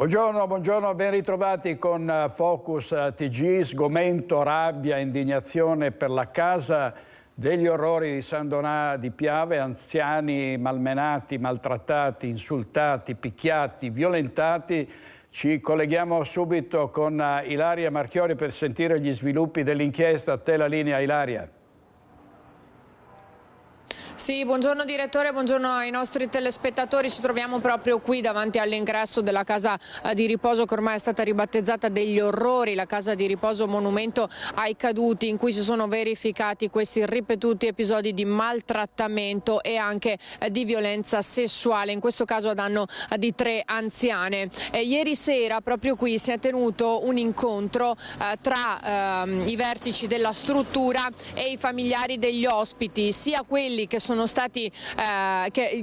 Buongiorno, buongiorno, ben ritrovati con Focus TG, sgomento, rabbia, indignazione per la casa degli orrori di San Donà di Piave, anziani malmenati, maltrattati, insultati, picchiati, violentati. Ci colleghiamo subito con Ilaria Marchiori per sentire gli sviluppi dell'inchiesta. A te la linea, Ilaria. Sì, buongiorno direttore, buongiorno ai nostri telespettatori. Ci troviamo proprio qui davanti all'ingresso della casa di riposo che ormai è stata ribattezzata degli orrori, la casa di riposo monumento ai caduti, in cui si sono verificati questi ripetuti episodi di maltrattamento e anche di violenza sessuale, in questo caso a danno di 3 anziane. Ieri sera proprio qui si è tenuto un incontro tra i vertici della struttura e i familiari degli ospiti, sia quelli che sono stati,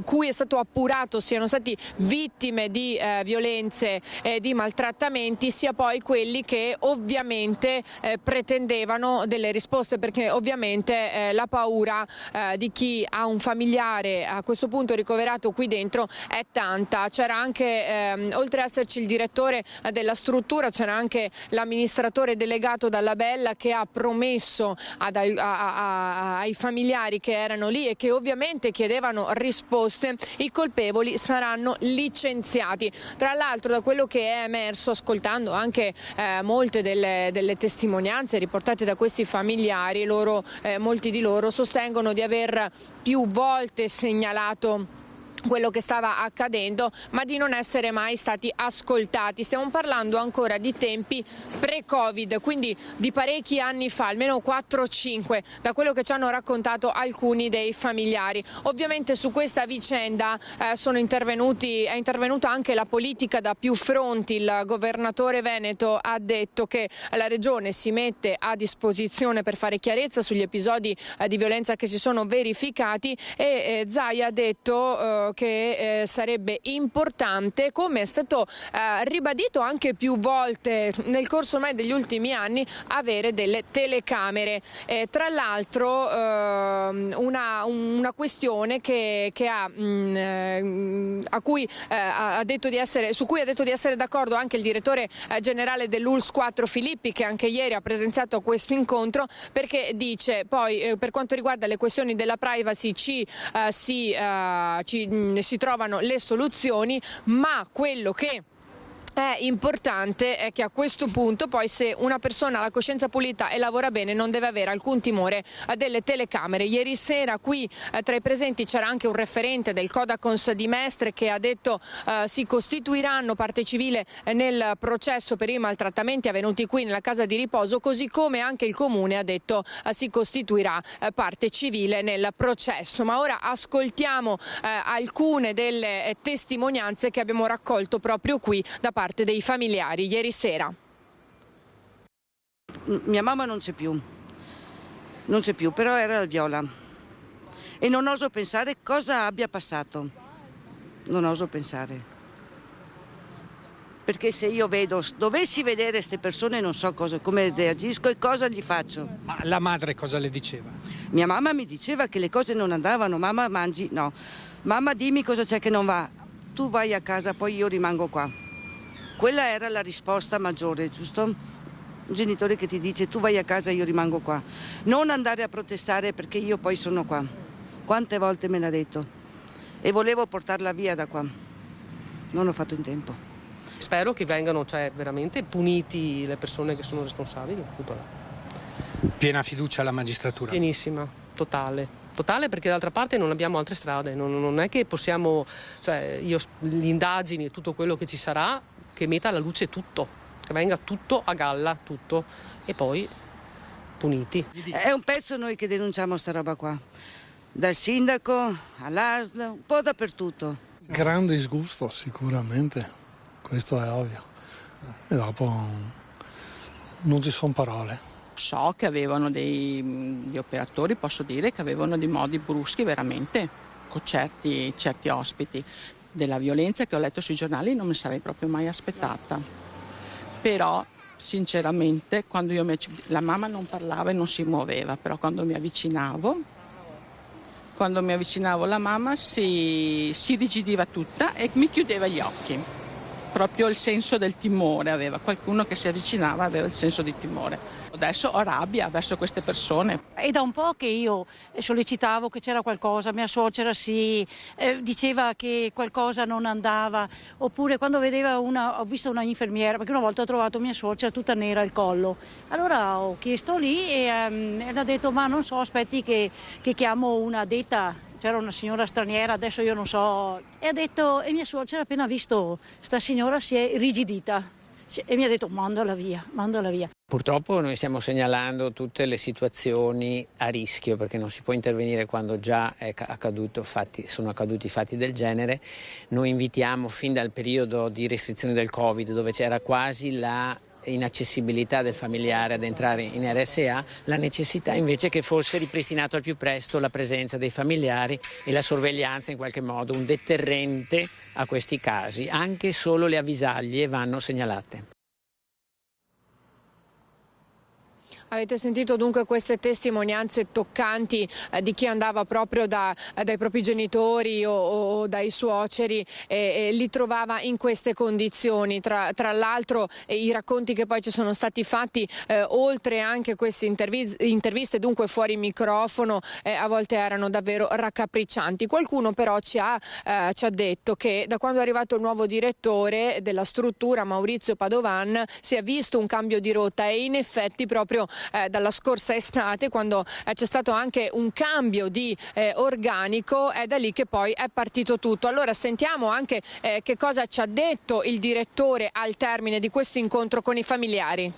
cui è stato appurato siano stati vittime di violenze e di maltrattamenti, sia poi quelli che ovviamente pretendevano delle risposte, perché ovviamente la paura di chi ha un familiare a questo punto ricoverato qui dentro è tanta. C'era anche, oltre ad esserci il direttore della struttura, c'era anche l'amministratore delegato Dalla Bella che ha promesso ai familiari che erano lì e che ovviamente chiedevano risposte: i colpevoli saranno licenziati. Tra l'altro, da quello che è emerso ascoltando anche molte delle testimonianze riportate da questi familiari, molti di loro sostengono di aver più volte segnalato quello che stava accadendo, ma di non essere mai stati ascoltati. Stiamo parlando ancora di tempi pre-Covid, quindi di parecchi anni fa, almeno 4-5, da quello che ci hanno raccontato alcuni dei familiari. Ovviamente su questa vicenda è intervenuta anche la politica da più fronti. Il governatore veneto ha detto che la regione si mette a disposizione per fare chiarezza sugli episodi di violenza che si sono verificati, e Zaia ha detto che sarebbe importante, come è stato ribadito anche più volte nel corso ormai degli ultimi anni, avere delle telecamere. Tra l'altro una questione su cui ha detto di essere d'accordo anche il direttore generale dell'ULSS 4 Filippi, che anche ieri ha presenziato a questo incontro, perché dice poi per quanto riguarda le questioni della privacy si trovano le soluzioni, ma quello che è importante è che a questo punto poi, se una persona ha la coscienza pulita e lavora bene, non deve avere alcun timore delle telecamere. Ieri sera qui tra i presenti c'era anche un referente del Codacons di Mestre che ha detto si costituiranno parte civile nel processo per i maltrattamenti avvenuti qui nella casa di riposo, così come anche il comune ha detto si costituirà parte civile nel processo. Ma ora ascoltiamo alcune delle testimonianze che abbiamo raccolto proprio qui da parte dei familiari ieri sera. Mia mamma non c'è più, però era al Viola e non oso pensare cosa abbia passato, non oso pensare, perché se io dovessi vedere queste persone non so come reagisco e cosa gli faccio. Ma la madre cosa le diceva? Mia mamma mi diceva che le cose non andavano. Mamma, mangi, no, mamma dimmi cosa c'è che non va, tu vai a casa, poi io rimango qua. Quella era la risposta maggiore, giusto? Un genitore che ti dice tu vai a casa, io rimango qua. Non andare a protestare perché io poi sono qua. Quante volte me l'ha detto. E volevo portarla via da qua. Non ho fatto in tempo. Spero che vengano veramente puniti le persone che sono responsabili. Piena fiducia alla magistratura? Pienissima, totale. Totale, perché d'altra parte non abbiamo altre strade. Non è che possiamo, gli indagini e tutto quello che ci sarà, che metta alla luce tutto, che venga tutto a galla, tutto, e poi puniti. È un pezzo noi che denunciamo sta roba qua, dal sindaco all'ASL, un po' dappertutto. Grande disgusto sicuramente, questo è ovvio, e dopo non ci sono parole. So che avevano gli operatori, posso dire, che avevano dei modi bruschi veramente con certi ospiti. Della violenza che ho letto sui giornali non mi sarei proprio mai aspettata, però sinceramente la mamma non parlava e non si muoveva, però quando mi avvicinavo la mamma si rigidiva tutta e mi chiudeva gli occhi. proprio il senso del timore, aveva qualcuno che si avvicinava, aveva il senso di timore. Adesso ho rabbia verso queste persone. È da un po' che io sollecitavo che c'era qualcosa, mia suocera diceva che qualcosa non andava, oppure quando ho visto una infermiera, perché una volta ho trovato mia suocera tutta nera al collo. Allora ho chiesto lì e ha detto ma non so, aspetti che chiamo una addetta. C'era una signora straniera, adesso io non so. E mia suocera appena visto sta signora si è irrigidita e mi ha detto mandala via, mandala via. Purtroppo noi stiamo segnalando tutte le situazioni a rischio perché non si può intervenire quando già sono accaduti fatti del genere. Noi invitiamo fin dal periodo di restrizione del Covid, dove c'era quasi la inaccessibilità del familiare ad entrare in RSA, la necessità invece che fosse ripristinato al più presto la presenza dei familiari e la sorveglianza, in qualche modo un deterrente a questi casi. Anche solo le avvisaglie vanno segnalate. Avete sentito dunque queste testimonianze toccanti di chi andava proprio dai propri genitori o dai suoceri e li trovava in queste condizioni. Tra l'altro i racconti che poi ci sono stati fatti, oltre anche queste interviste dunque fuori microfono, a volte erano davvero raccapriccianti. Qualcuno però ci ha detto che da quando è arrivato il nuovo direttore della struttura, Maurizio Padovan, si è visto un cambio di rotta e in effetti proprio dalla scorsa estate, quando c'è stato anche un cambio di organico, è da lì che poi è partito tutto. Allora sentiamo anche che cosa ci ha detto il direttore al termine di questo incontro con i familiari.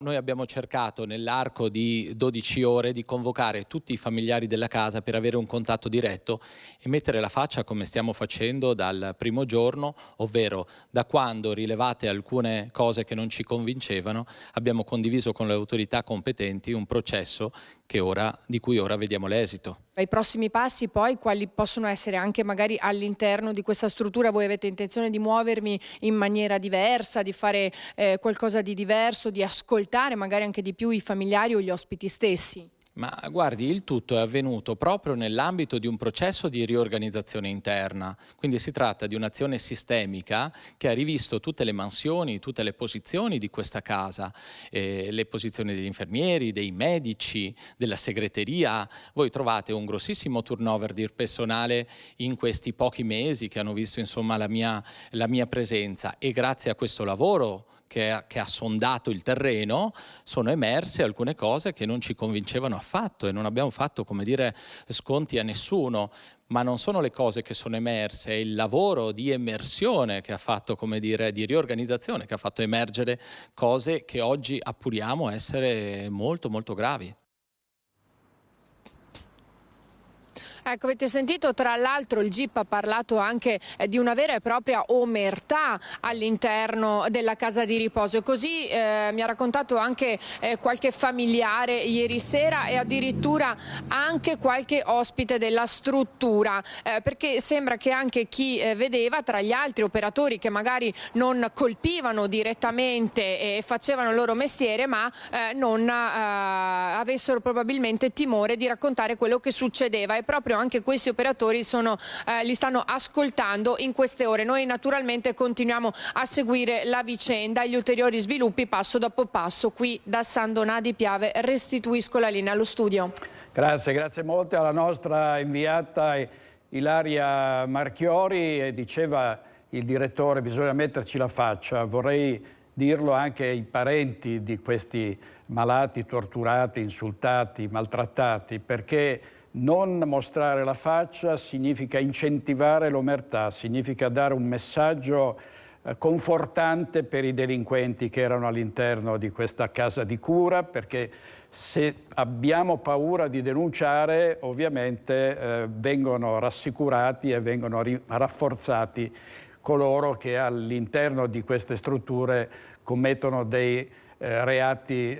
Noi abbiamo cercato nell'arco di 12 ore di convocare tutti i familiari della casa per avere un contatto diretto e mettere la faccia come stiamo facendo dal primo giorno, ovvero da quando rilevate alcune cose che non ci convincevano abbiamo condiviso con le autorità competenti un processo di cui ora vediamo l'esito. I prossimi passi poi quali possono essere anche magari all'interno di questa struttura? Voi avete intenzione di muovermi in maniera diversa, di fare qualcosa di diverso, di ascoltare magari anche di più i familiari o gli ospiti stessi? Ma guardi, il tutto è avvenuto proprio nell'ambito di un processo di riorganizzazione interna, quindi si tratta di un'azione sistemica che ha rivisto tutte le mansioni, tutte le posizioni di questa casa, le posizioni degli infermieri, dei medici, della segreteria. Voi trovate un grossissimo turnover di personale in questi pochi mesi che hanno visto insomma la mia presenza, e grazie a questo lavoro che ha sondato il terreno sono emerse alcune cose che non ci convincevano affatto e non abbiamo fatto, come dire, sconti a nessuno. Ma non sono le cose che sono emerse, è il lavoro di emersione che ha fatto, come dire, di riorganizzazione, che ha fatto emergere cose che oggi appuriamo essere molto molto gravi. Ecco, avete sentito, tra l'altro il GIP ha parlato anche di una vera e propria omertà all'interno della casa di riposo, e così mi ha raccontato anche qualche familiare ieri sera e addirittura anche qualche ospite della struttura, perché sembra che anche chi vedeva, tra gli altri operatori che magari non colpivano direttamente e facevano il loro mestiere, ma non avessero probabilmente timore di raccontare quello che succedeva, e proprio anche questi operatori li stanno ascoltando in queste ore. Noi naturalmente continuiamo a seguire la vicenda e gli ulteriori sviluppi passo dopo passo. Qui da San Donà di Piave restituisco la linea allo studio. Grazie molte alla nostra inviata Ilaria Marchiori. E diceva il direttore, bisogna metterci la faccia. Vorrei dirlo anche ai parenti di questi malati, torturati, insultati, maltrattati, perché non mostrare la faccia significa incentivare l'omertà, significa dare un messaggio confortante per i delinquenti che erano all'interno di questa casa di cura, perché se abbiamo paura di denunciare, ovviamente vengono rassicurati e vengono rafforzati coloro che all'interno di queste strutture commettono dei reati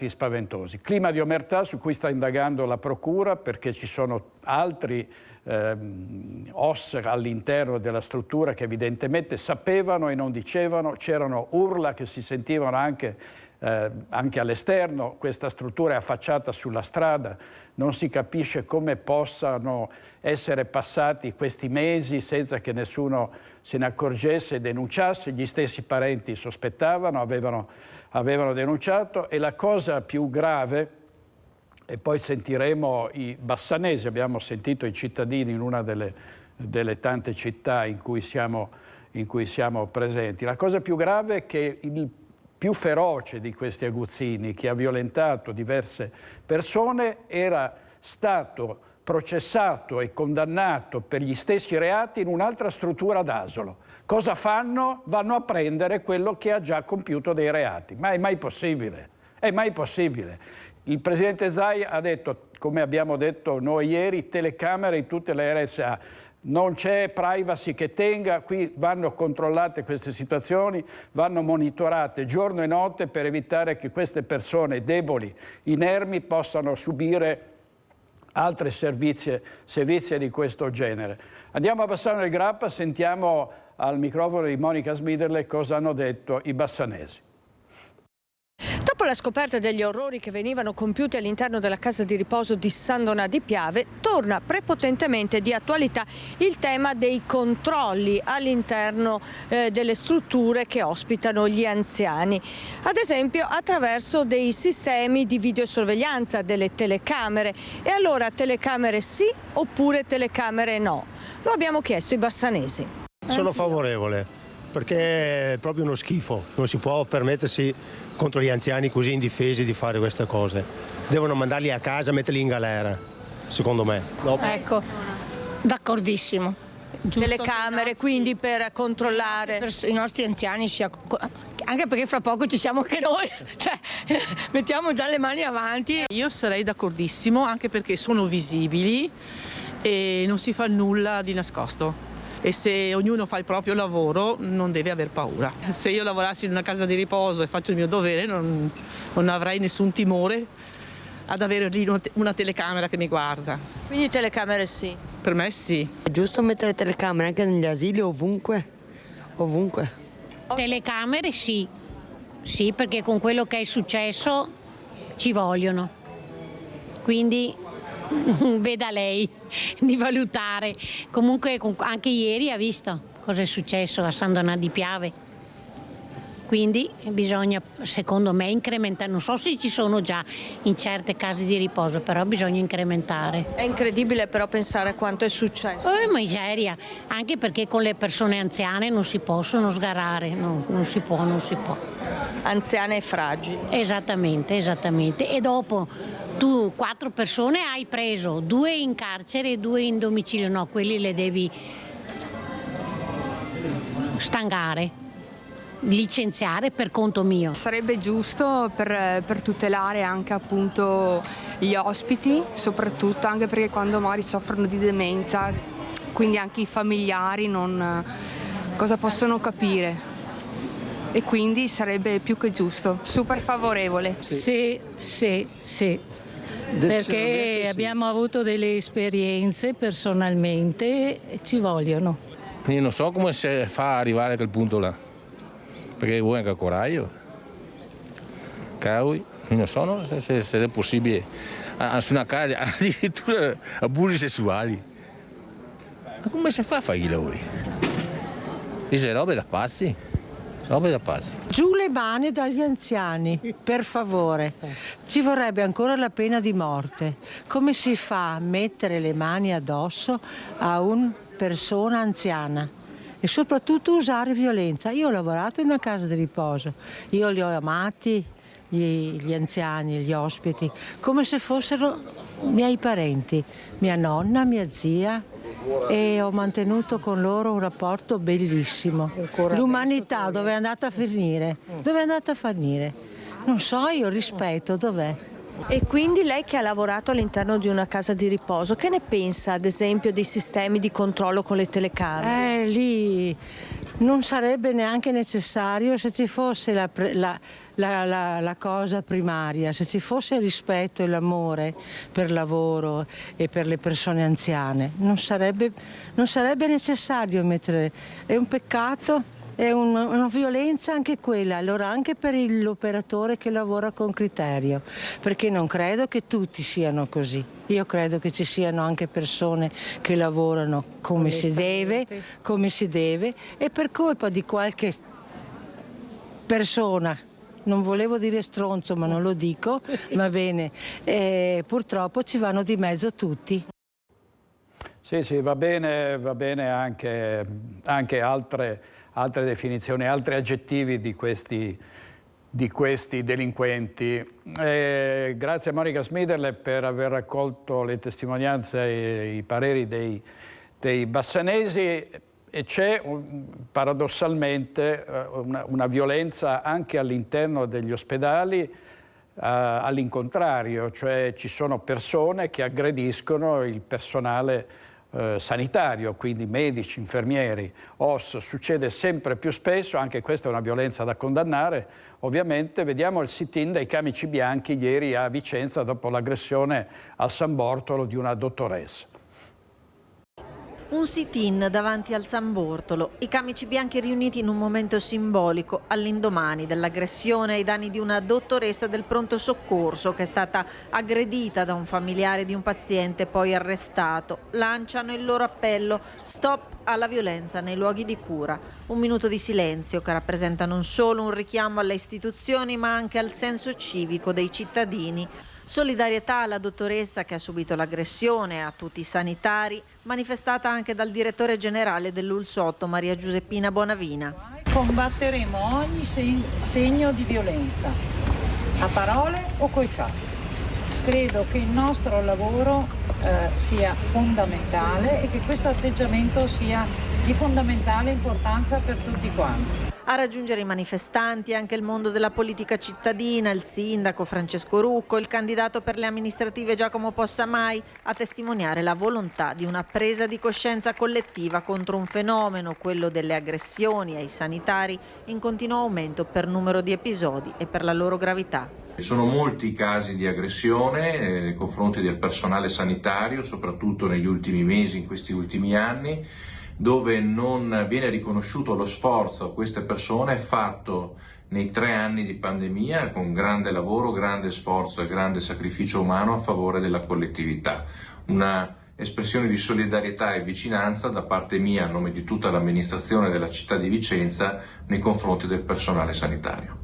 spaventosi. Clima di omertà su cui sta indagando la Procura, perché ci sono altri OS all'interno della struttura che evidentemente sapevano e non dicevano, c'erano urla che si sentivano anche anche all'esterno, questa struttura è affacciata sulla strada, non si capisce come possano essere passati questi mesi senza che nessuno se ne accorgesse e denunciasse. Gli stessi parenti sospettavano, avevano denunciato, e la cosa più grave, e poi sentiremo i bassanesi, abbiamo sentito i cittadini in una delle tante città in cui siamo presenti, la cosa più grave è che il più feroce di questi aguzzini, che ha violentato diverse persone, era stato processato e condannato per gli stessi reati in un'altra struttura d'Asolo. Cosa fanno? Vanno a prendere quello che ha già compiuto dei reati. Ma è mai possibile? È mai possibile? Il presidente Zaia ha detto, come abbiamo detto noi ieri, telecamere in tutte le RSA. Non c'è privacy che tenga, qui vanno controllate queste situazioni, vanno monitorate giorno e notte per evitare che queste persone deboli, inermi, possano subire altre sevizie di questo genere. Andiamo a Bassano del Grappa, sentiamo al microfono di Monica Smiderle cosa hanno detto i bassanesi. Dopo la scoperta degli orrori che venivano compiuti all'interno della casa di riposo di San Donà di Piave, torna prepotentemente di attualità il tema dei controlli all'interno delle strutture che ospitano gli anziani. Ad esempio attraverso dei sistemi di videosorveglianza, delle telecamere. E allora telecamere sì oppure telecamere no? Lo abbiamo chiesto ai bassanesi. Sono favorevole, perché è proprio uno schifo, non si può permettersi contro gli anziani così indifesi di fare queste cose. Devono mandarli a casa, metterli in galera, secondo me. No? Ecco, d'accordissimo. Telecamere quindi per controllare i nostri anziani, anche perché fra poco ci siamo anche noi, cioè mettiamo già le mani avanti. Io sarei d'accordissimo, anche perché sono visibili e non si fa nulla di nascosto. E se ognuno fa il proprio lavoro non deve aver paura. Se io lavorassi in una casa di riposo e faccio il mio dovere non avrei nessun timore ad avere lì una telecamera che mi guarda. Quindi telecamere sì? Per me sì. È giusto mettere telecamere anche negli asili, ovunque, ovunque. Telecamere sì, sì, perché con quello che è successo ci vogliono. Quindi veda lei di valutare. Comunque anche ieri ha visto cosa è successo a San Donà di Piave. Quindi bisogna, secondo me, incrementare. Non so se ci sono già in certe case di riposo, però bisogna incrementare. È incredibile però pensare a quanto è successo. Miseria, anche perché con le persone anziane non si possono sgarare, no, non si può. Anziane e fragili. Esattamente. E dopo tu 4 persone hai preso, 2 in carcere e 2 in domicilio, no, quelli le devi stangare, licenziare per conto mio. Sarebbe giusto per tutelare anche appunto gli ospiti, soprattutto anche perché quando magari soffrono di demenza, quindi anche i familiari cosa possono capire. E quindi sarebbe più che giusto, super favorevole. Sì. Perché abbiamo avuto delle esperienze personalmente e ci vogliono. Io non so come si fa a arrivare a quel punto là, perché vuoi anche coraggio. Io non so se è possibile su una casa addirittura abusi sessuali. Ma come si fa a fare i lavori? Queste robe da pazzi. Giù le mani dagli anziani, per favore. Ci vorrebbe ancora la pena di morte. Come si fa a mettere le mani addosso a una persona anziana? E soprattutto usare violenza. Io ho lavorato in una casa di riposo, io li ho amati, gli anziani, gli ospiti, come se fossero miei parenti, mia nonna, mia zia. E ho mantenuto con loro un rapporto bellissimo. L'umanità dove è andata a finire? Dove è andata a finire? Non so, io rispetto, dov'è? E quindi lei che ha lavorato all'interno di una casa di riposo, che ne pensa ad esempio dei sistemi di controllo con le telecamere? Lì non sarebbe neanche necessario se ci fosse la cosa primaria, se ci fosse il rispetto e l'amore per il lavoro e per le persone anziane. Non sarebbe necessario mettere, è un peccato È una violenza anche quella, allora anche per l'operatore che lavora con criterio, perché non credo che tutti siano così. Io credo che ci siano anche persone che lavorano come si deve, e per colpa di qualche persona, non volevo dire stronzo ma non lo dico, va bene, purtroppo ci vanno di mezzo tutti. Sì, va bene anche altre definizioni, altri aggettivi di questi delinquenti. Grazie a Monica Smiderle per aver raccolto le testimonianze e i pareri dei bassanesi. E c'è paradossalmente una violenza anche all'interno degli ospedali all'incontrario, cioè ci sono persone che aggrediscono il personale sanitario, quindi medici, infermieri, OSS, succede sempre più spesso, anche questa è una violenza da condannare. Ovviamente vediamo il sit-in dei camici bianchi ieri a Vicenza dopo l'aggressione al San Bortolo di una dottoressa. Un sit-in davanti al San Bortolo, i camici bianchi riuniti in un momento simbolico all'indomani dell'aggressione ai danni di una dottoressa del pronto soccorso che è stata aggredita da un familiare di un paziente poi arrestato. Lanciano il loro appello: stop alla violenza nei luoghi di cura. Un minuto di silenzio che rappresenta non solo un richiamo alle istituzioni ma anche al senso civico dei cittadini. Solidarietà alla dottoressa che ha subito l'aggressione, a tutti i sanitari, manifestata anche dal direttore generale dell'Ulsotto, Maria Giuseppina Bonavina. Combatteremo ogni segno di violenza, a parole o coi fatti. Credo che il nostro lavoro sia fondamentale e che questo atteggiamento sia di fondamentale importanza per tutti quanti. A raggiungere i manifestanti anche il mondo della politica cittadina, il sindaco Francesco Rucco, il candidato per le amministrative Giacomo Possamai, a testimoniare la volontà di una presa di coscienza collettiva contro un fenomeno, quello delle aggressioni ai sanitari, in continuo aumento per numero di episodi e per la loro gravità. Sono molti i casi di aggressione nei confronti del personale sanitario, soprattutto negli ultimi mesi, in questi ultimi anni, dove non viene riconosciuto lo sforzo a queste persone fatto nei 3 anni di pandemia con grande lavoro, grande sforzo e grande sacrificio umano a favore della collettività. Una espressione di solidarietà e vicinanza da parte mia a nome di tutta l'amministrazione della città di Vicenza nei confronti del personale sanitario.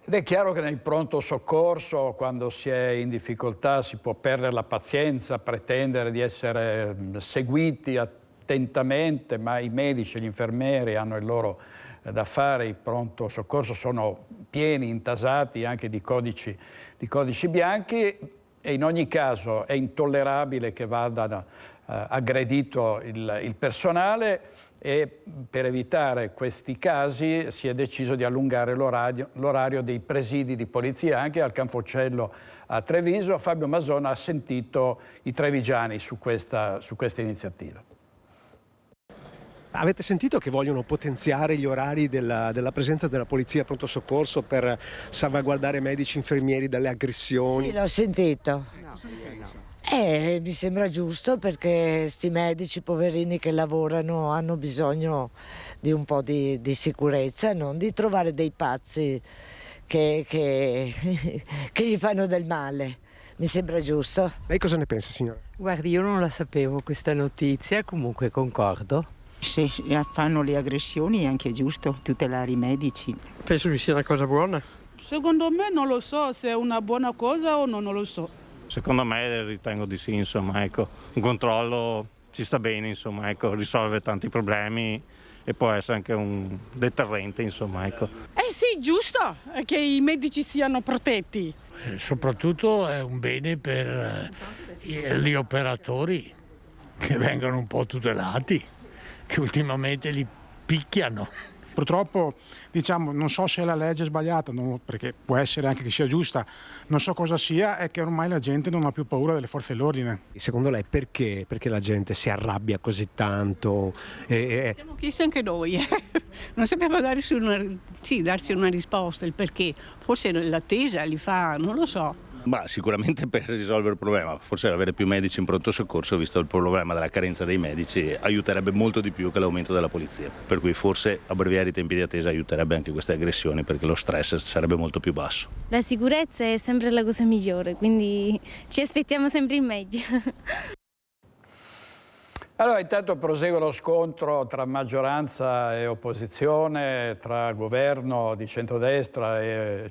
Ed è chiaro che nel pronto soccorso, quando si è in difficoltà, si può perdere la pazienza, pretendere di essere seguiti attentamente, ma i medici e gli infermieri hanno il loro da fare. I pronto soccorso sono pieni, intasati anche di codici bianchi e in ogni caso è intollerabile che vada aggredito il personale, e per evitare questi casi si è deciso di allungare l'orario dei presidi di polizia anche al Canfoccello a Treviso. Fabio Masona ha sentito i trevigiani su questa iniziativa. Avete sentito che vogliono potenziare gli orari della presenza della polizia pronto soccorso per salvaguardare medici e infermieri dalle aggressioni? Sì, l'ho sentito. Mi sembra giusto, perché sti medici poverini che lavorano hanno bisogno di un po' di sicurezza, non di trovare dei pazzi che gli fanno del male. Mi sembra giusto. Lei cosa ne pensa, signora? Guardi, io non la sapevo questa notizia, comunque concordo. Se fanno le aggressioni è anche giusto tutelare i medici. Penso che sia una cosa buona. Secondo me non lo so se è una buona cosa o no, non lo so. Secondo me ritengo di sì, insomma, ecco. Un controllo ci sta bene, insomma, ecco, risolve tanti problemi e può essere anche un deterrente, insomma, ecco. Sì, giusto che i medici siano protetti. Soprattutto è un bene per gli operatori, che vengono un po' tutelati, che ultimamente li picchiano. Purtroppo, diciamo, non so se la legge è sbagliata, perché può essere anche che sia giusta, non so cosa sia, è che ormai la gente non ha più paura delle forze dell'ordine. Secondo lei perché? Perché la gente si arrabbia così tanto? Siamo chiesti anche noi, non sappiamo darci una risposta, il perché. Forse l'attesa li fa, non lo so. Ma sicuramente per risolvere il problema, forse avere più medici in pronto soccorso, visto il problema della carenza dei medici, aiuterebbe molto di più che l'aumento della polizia. Per cui forse abbreviare i tempi di attesa aiuterebbe anche queste aggressioni, perché lo stress sarebbe molto più basso. La sicurezza è sempre la cosa migliore, quindi ci aspettiamo sempre il meglio. Allora, intanto prosegue lo scontro tra maggioranza e opposizione, tra governo di centrodestra e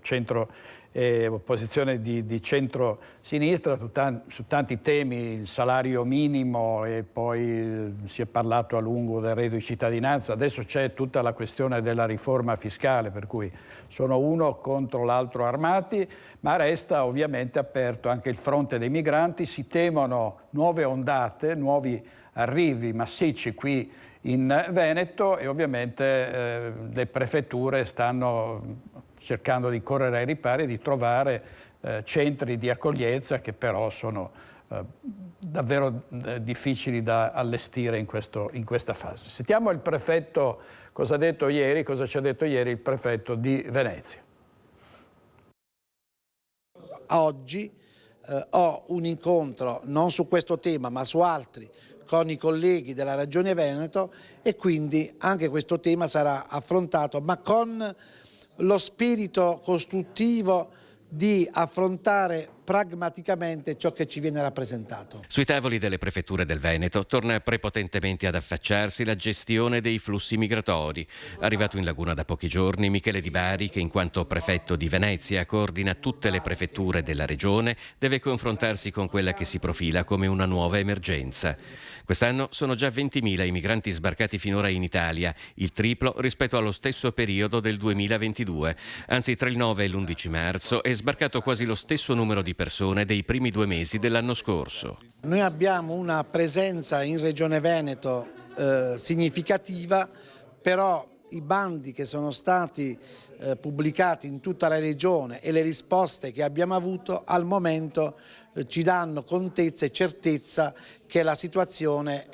opposizione di centro-sinistra su tanti temi, il salario minimo, e poi si è parlato a lungo del reddito di cittadinanza. Adesso c'è tutta la questione della riforma fiscale, per cui sono uno contro l'altro armati, ma resta ovviamente aperto anche il fronte dei migranti. Si temono nuove ondate, nuovi arrivi massicci qui in Veneto, e ovviamente le prefetture stanno cercando di correre ai ripari e di trovare centri di accoglienza che però sono davvero difficili da allestire in questa fase. Sentiamo il prefetto cosa ci ha detto ieri il prefetto di Venezia. Oggi ho un incontro non su questo tema ma su altri con i colleghi della Regione Veneto, e quindi anche questo tema sarà affrontato, ma con lo spirito costruttivo di affrontare pragmaticamente ciò che ci viene rappresentato. Sui tavoli delle prefetture del Veneto torna prepotentemente ad affacciarsi la gestione dei flussi migratori. Arrivato in Laguna da pochi giorni, Michele Di Bari, che in quanto prefetto di Venezia coordina tutte le prefetture della regione, deve confrontarsi con quella che si profila come una nuova emergenza. Quest'anno sono già 20.000 i migranti sbarcati finora in Italia, il triplo rispetto allo stesso periodo del 2022. Anzi, tra il 9 e l'11 marzo è sbarcato quasi lo stesso numero di persone dei primi 2 mesi dell'anno scorso. Noi abbiamo una presenza in Regione Veneto significativa, però i bandi che sono stati pubblicati in tutta la regione e le risposte che abbiamo avuto al momento ci danno contezza e certezza che la situazione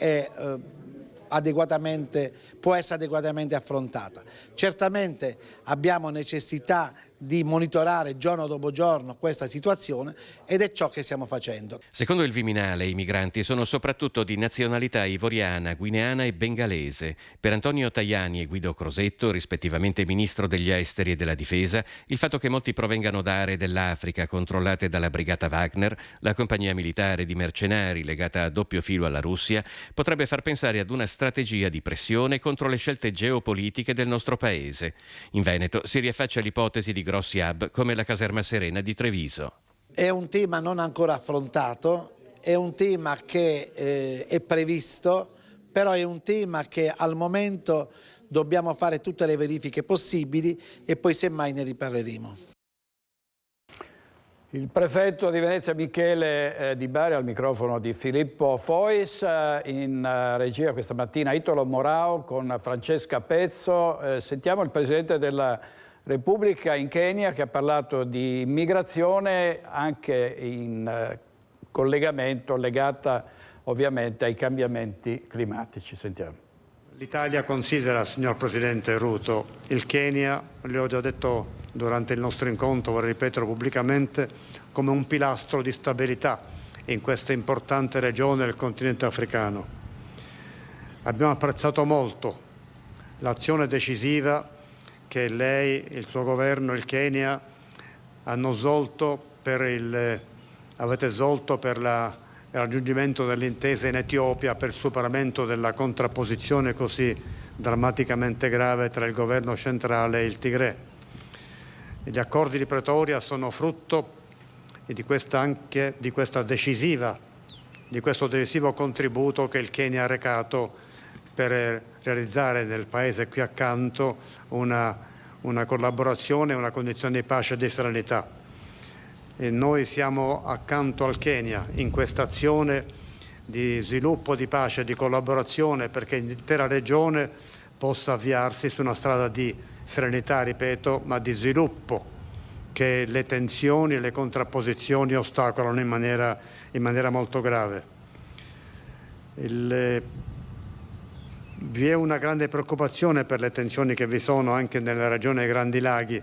può essere adeguatamente affrontata. Certamente abbiamo necessità di monitorare giorno dopo giorno questa situazione, ed è ciò che stiamo facendo. Secondo il Viminale, i migranti sono soprattutto di nazionalità ivoriana, guineana e bengalese. Per Antonio Tajani e Guido Crosetto, rispettivamente ministro degli esteri e della difesa, il fatto che molti provengano da aree dell'Africa controllate dalla brigata Wagner, la compagnia militare di mercenari legata a doppio filo alla Russia, potrebbe far pensare ad una strategia di pressione contro le scelte geopolitiche del nostro paese. In Veneto si riaffaccia l'ipotesi di grossi hub come la caserma Serena di Treviso. È un tema non ancora affrontato, è un tema che è previsto, però è un tema che al momento dobbiamo fare tutte le verifiche possibili e poi semmai ne riparleremo. Il prefetto di Venezia Michele Di Bari al microfono di Filippo Fois, in regia questa mattina Italo Morao con Francesca Pezzo. Sentiamo il Presidente della Repubblica in Kenya che ha parlato di immigrazione anche in collegamento legata ovviamente ai cambiamenti climatici. Sentiamo. L'Italia considera, signor Presidente Ruto, il Kenya, le ho già detto durante il nostro incontro, vorrei ripeterlo pubblicamente, come un pilastro di stabilità in questa importante regione del continente africano. Abbiamo apprezzato molto l'azione decisiva che lei, il suo governo e il Kenya avete svolto per il raggiungimento dell'intesa in Etiopia per il superamento della contrapposizione così drammaticamente grave tra il governo centrale e il Tigray. Gli accordi di Pretoria sono frutto di questo decisivo contributo che il Kenya ha recato per realizzare nel paese qui accanto una collaborazione, una condizione di pace e di serenità. E noi siamo accanto al Kenya in questa azione di sviluppo, di pace e di collaborazione perché l'intera regione possa avviarsi su una strada di serenità, ripeto, ma di sviluppo, che le tensioni e le contrapposizioni ostacolano in maniera molto grave. Vi è una grande preoccupazione per le tensioni che vi sono anche nella regione dei Grandi Laghi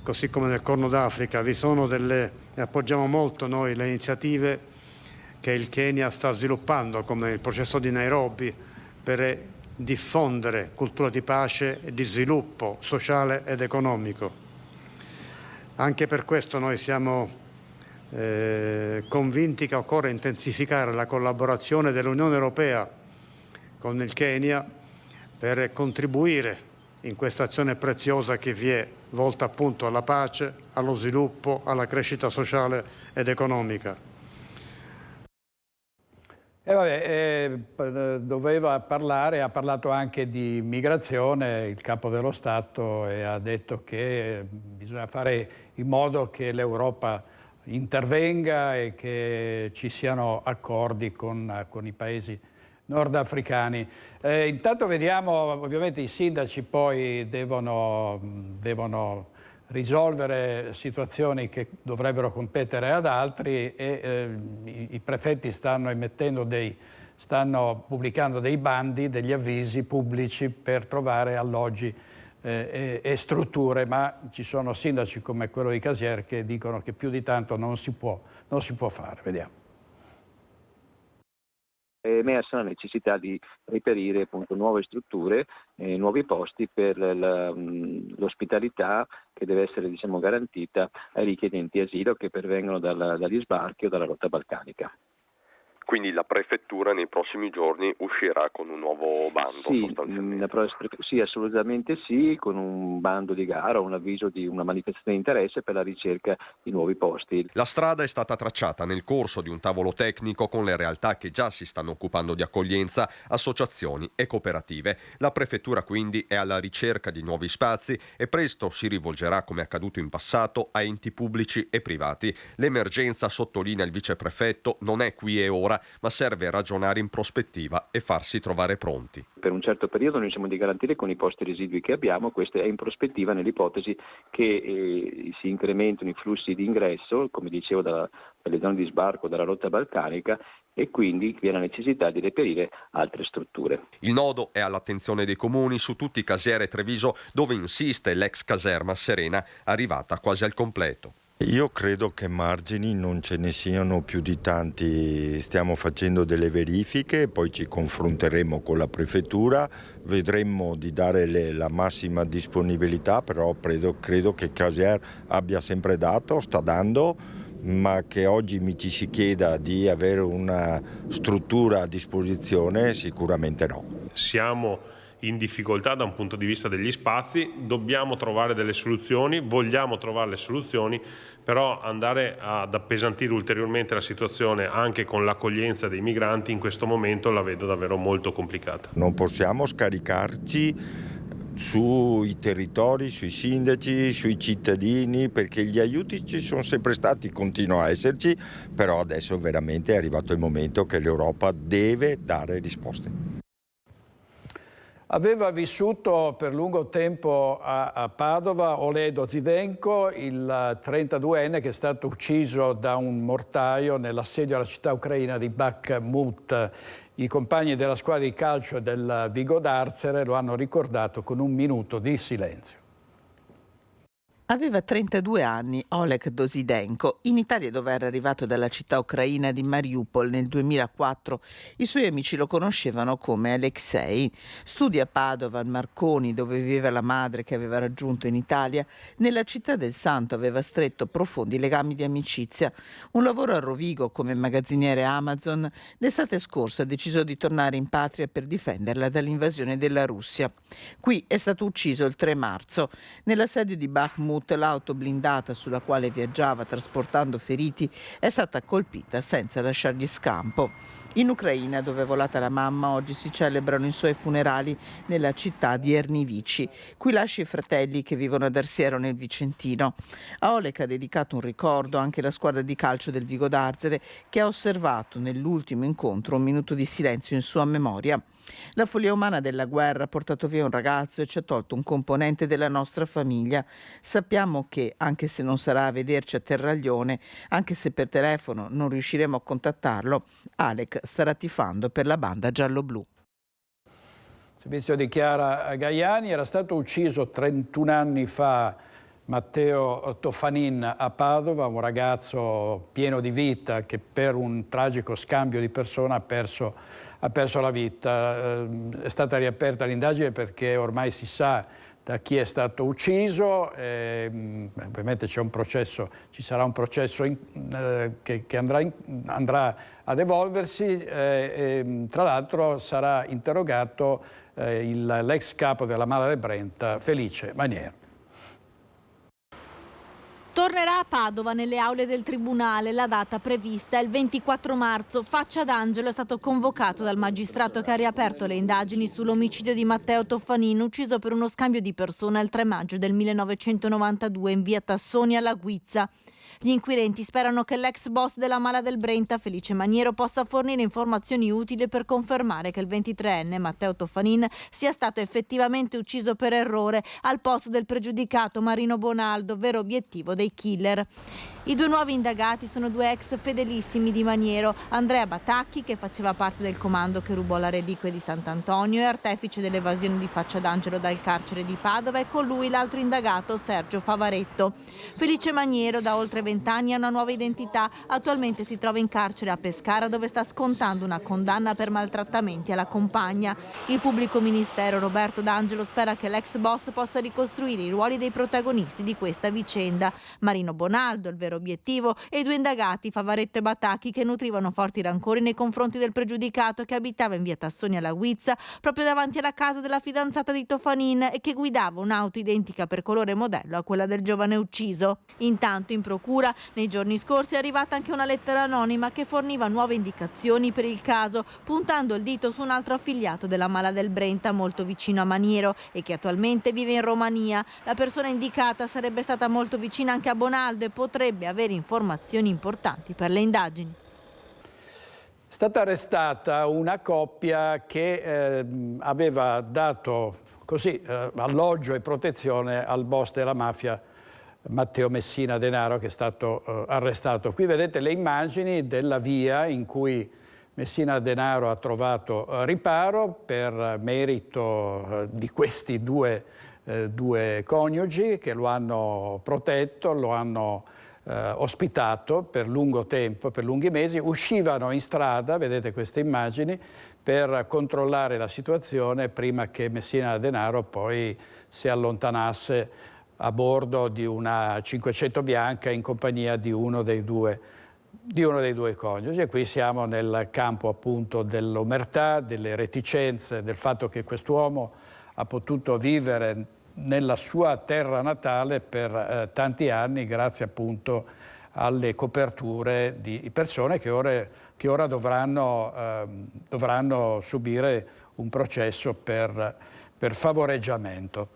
così come nel Corno d'Africa, vi sono e appoggiamo molto noi le iniziative che il Kenya sta sviluppando, come il processo di Nairobi, per diffondere cultura di pace e di sviluppo sociale ed economico. Anche per questo noi siamo convinti che occorre intensificare la collaborazione dell'Unione Europea con il Kenya per contribuire in questa azione preziosa che vi è, volta appunto alla pace, allo sviluppo, alla crescita sociale ed economica. Doveva parlare, ha parlato anche di migrazione il capo dello Stato e ha detto che bisogna fare in modo che l'Europa intervenga e che ci siano accordi con i paesi nordafricani. Intanto vediamo, ovviamente i sindaci poi devono risolvere situazioni che dovrebbero competere ad altri e i prefetti stanno pubblicando dei bandi, degli avvisi pubblici per trovare alloggi e strutture, ma ci sono sindaci come quello di Casier che dicono che più di tanto non si può fare. Vediamo. È emersa la necessità di reperire appunto nuove strutture, nuovi posti per l'ospitalità che deve essere garantita ai richiedenti asilo che pervengono dagli sbarchi o dalla rotta balcanica. Quindi la prefettura nei prossimi giorni uscirà con un nuovo bando? Sì, assolutamente sì, con un bando di gara, un avviso di una manifestazione di interesse per la ricerca di nuovi posti. La strada è stata tracciata nel corso di un tavolo tecnico con le realtà che già si stanno occupando di accoglienza, associazioni e cooperative. La prefettura quindi è alla ricerca di nuovi spazi e presto si rivolgerà, come accaduto in passato, a enti pubblici e privati. L'emergenza, sottolinea il viceprefetto, non è qui e ora, ma serve ragionare in prospettiva e farsi trovare pronti. Per un certo periodo noi siamo di garantire con i posti residui che abbiamo, questo è in prospettiva nell'ipotesi che si incrementino i flussi di ingresso, come dicevo, dalle zone di sbarco, dalla rotta balcanica, e quindi vi è la necessità di reperire altre strutture. Il nodo è all'attenzione dei comuni su tutti Casier e Treviso, dove insiste l'ex caserma Serena, arrivata quasi al completo. Io credo che margini non ce ne siano più di tanti, stiamo facendo delle verifiche, poi ci confronteremo con la prefettura, vedremo di dare la massima disponibilità, però credo che Casier abbia sempre dato, sta dando, ma che oggi mi ci si chieda di avere una struttura a disposizione, sicuramente no. Siamo in difficoltà da un punto di vista degli spazi, dobbiamo trovare delle soluzioni, vogliamo trovare le soluzioni, però andare ad appesantire ulteriormente la situazione anche con l'accoglienza dei migranti in questo momento la vedo davvero molto complicata. Non possiamo scaricarci sui territori, sui sindaci, sui cittadini, perché gli aiuti ci sono sempre stati, continuano a esserci, però adesso veramente è arrivato il momento che l'Europa deve dare risposte. Aveva vissuto per lungo tempo a Padova Oleg Dozhidenko, il 32enne che è stato ucciso da un mortaio nell'assedio alla città ucraina di Bakhmut. I compagni della squadra di calcio del Vigo Darzere lo hanno ricordato con un minuto di silenzio. Aveva 32 anni Oleg Dozhidenko, in Italia dove era arrivato dalla città ucraina di Mariupol nel 2004. I suoi amici lo conoscevano come Alexei. Studia a Padova, al Marconi, dove viveva la madre che aveva raggiunto in Italia. Nella città del Santo aveva stretto profondi legami di amicizia. Un lavoro a Rovigo come magazziniere Amazon. L'estate scorsa ha deciso di tornare in patria per difenderla dall'invasione della Russia. Qui è stato ucciso il 3 marzo. Nell'assedio di Bakhmut l'auto blindata sulla quale viaggiava trasportando feriti è stata colpita senza lasciargli scampo. In Ucraina, dove è volata la mamma, oggi si celebrano i suoi funerali nella città di Ernivici. Qui lascia i fratelli che vivono ad Arsiero nel Vicentino. A Oleg ha dedicato un ricordo anche la squadra di calcio del Vigo Darzere, che ha osservato nell'ultimo incontro un minuto di silenzio in sua memoria. La follia umana della guerra ha portato via un ragazzo e ci ha tolto un componente della nostra famiglia. Sappiamo che, anche se non sarà a vederci a Terraglione, anche se per telefono non riusciremo a contattarlo, Alec starà tifando per la banda giallo-blu. Il servizio di Chiara Gaiani era stato ucciso 31 anni fa Matteo Toffanin a Padova, un ragazzo pieno di vita che per un tragico scambio di persona ha perso la vita. È stata riaperta l'indagine perché ormai si sa da chi è stato ucciso, ovviamente ci sarà un processo che andrà ad evolversi, tra l'altro sarà interrogato l'ex capo della Mala del Brenta, Felice Maniero. Tornerà a Padova nelle aule del Tribunale. La data prevista è il 24 marzo. Faccia d'Angelo è stato convocato dal magistrato che ha riaperto le indagini sull'omicidio di Matteo Toffanin, ucciso per uno scambio di persona il 3 maggio del 1992 in via Tassoni alla Guizza. Gli inquirenti sperano che l'ex boss della Mala del Brenta, Felice Maniero, possa fornire informazioni utili per confermare che il 23enne Matteo Toffanin sia stato effettivamente ucciso per errore al posto del pregiudicato Marino Bonaldo, vero obiettivo dei killer. I due nuovi indagati sono due ex fedelissimi di Maniero, Andrea Batacchi, che faceva parte del comando che rubò la reliquia di Sant'Antonio e artefice dell'evasione di Faccia d'Angelo dal carcere di Padova, e con lui l'altro indagato Sergio Favaretto. Felice Maniero da oltre 20 anni ha una nuova identità, attualmente si trova in carcere a Pescara dove sta scontando una condanna per maltrattamenti alla compagna. Il pubblico ministero Roberto D'Angelo spera che l'ex boss possa ricostruire i ruoli dei protagonisti di questa vicenda. Marino Bonaldo, il vero obiettivo, e i due indagati Favaretto e Batacchi, che nutrivano forti rancori nei confronti del pregiudicato che abitava in via Tassoni alla Guizza, proprio davanti alla casa della fidanzata di Toffanin, e che guidava un'auto identica per colore e modello a quella del giovane ucciso. Intanto in procura nei giorni scorsi è arrivata anche una lettera anonima che forniva nuove indicazioni per il caso, puntando il dito su un altro affiliato della Mala del Brenta molto vicino a Maniero e che attualmente vive in Romania. La persona indicata sarebbe stata molto vicina anche a Bonaldo e potrebbe avere informazioni importanti per le indagini. È stata arrestata una coppia che aveva dato così alloggio e protezione al boss della mafia Matteo Messina Denaro, che è stato arrestato. Qui vedete le immagini della via in cui Messina Denaro ha trovato riparo per merito di questi due coniugi che lo hanno protetto, lo hanno ospitato per lungo tempo, per lunghi mesi. Uscivano in strada, vedete queste immagini, per controllare la situazione prima che Messina Denaro poi si allontanasse a bordo di una 500 bianca in compagnia di uno dei due coniugi. E qui siamo nel campo appunto dell'omertà, delle reticenze, del fatto che quest'uomo ha potuto vivere nella sua terra natale per tanti anni grazie appunto alle coperture di persone che ora dovranno subire un processo per favoreggiamento.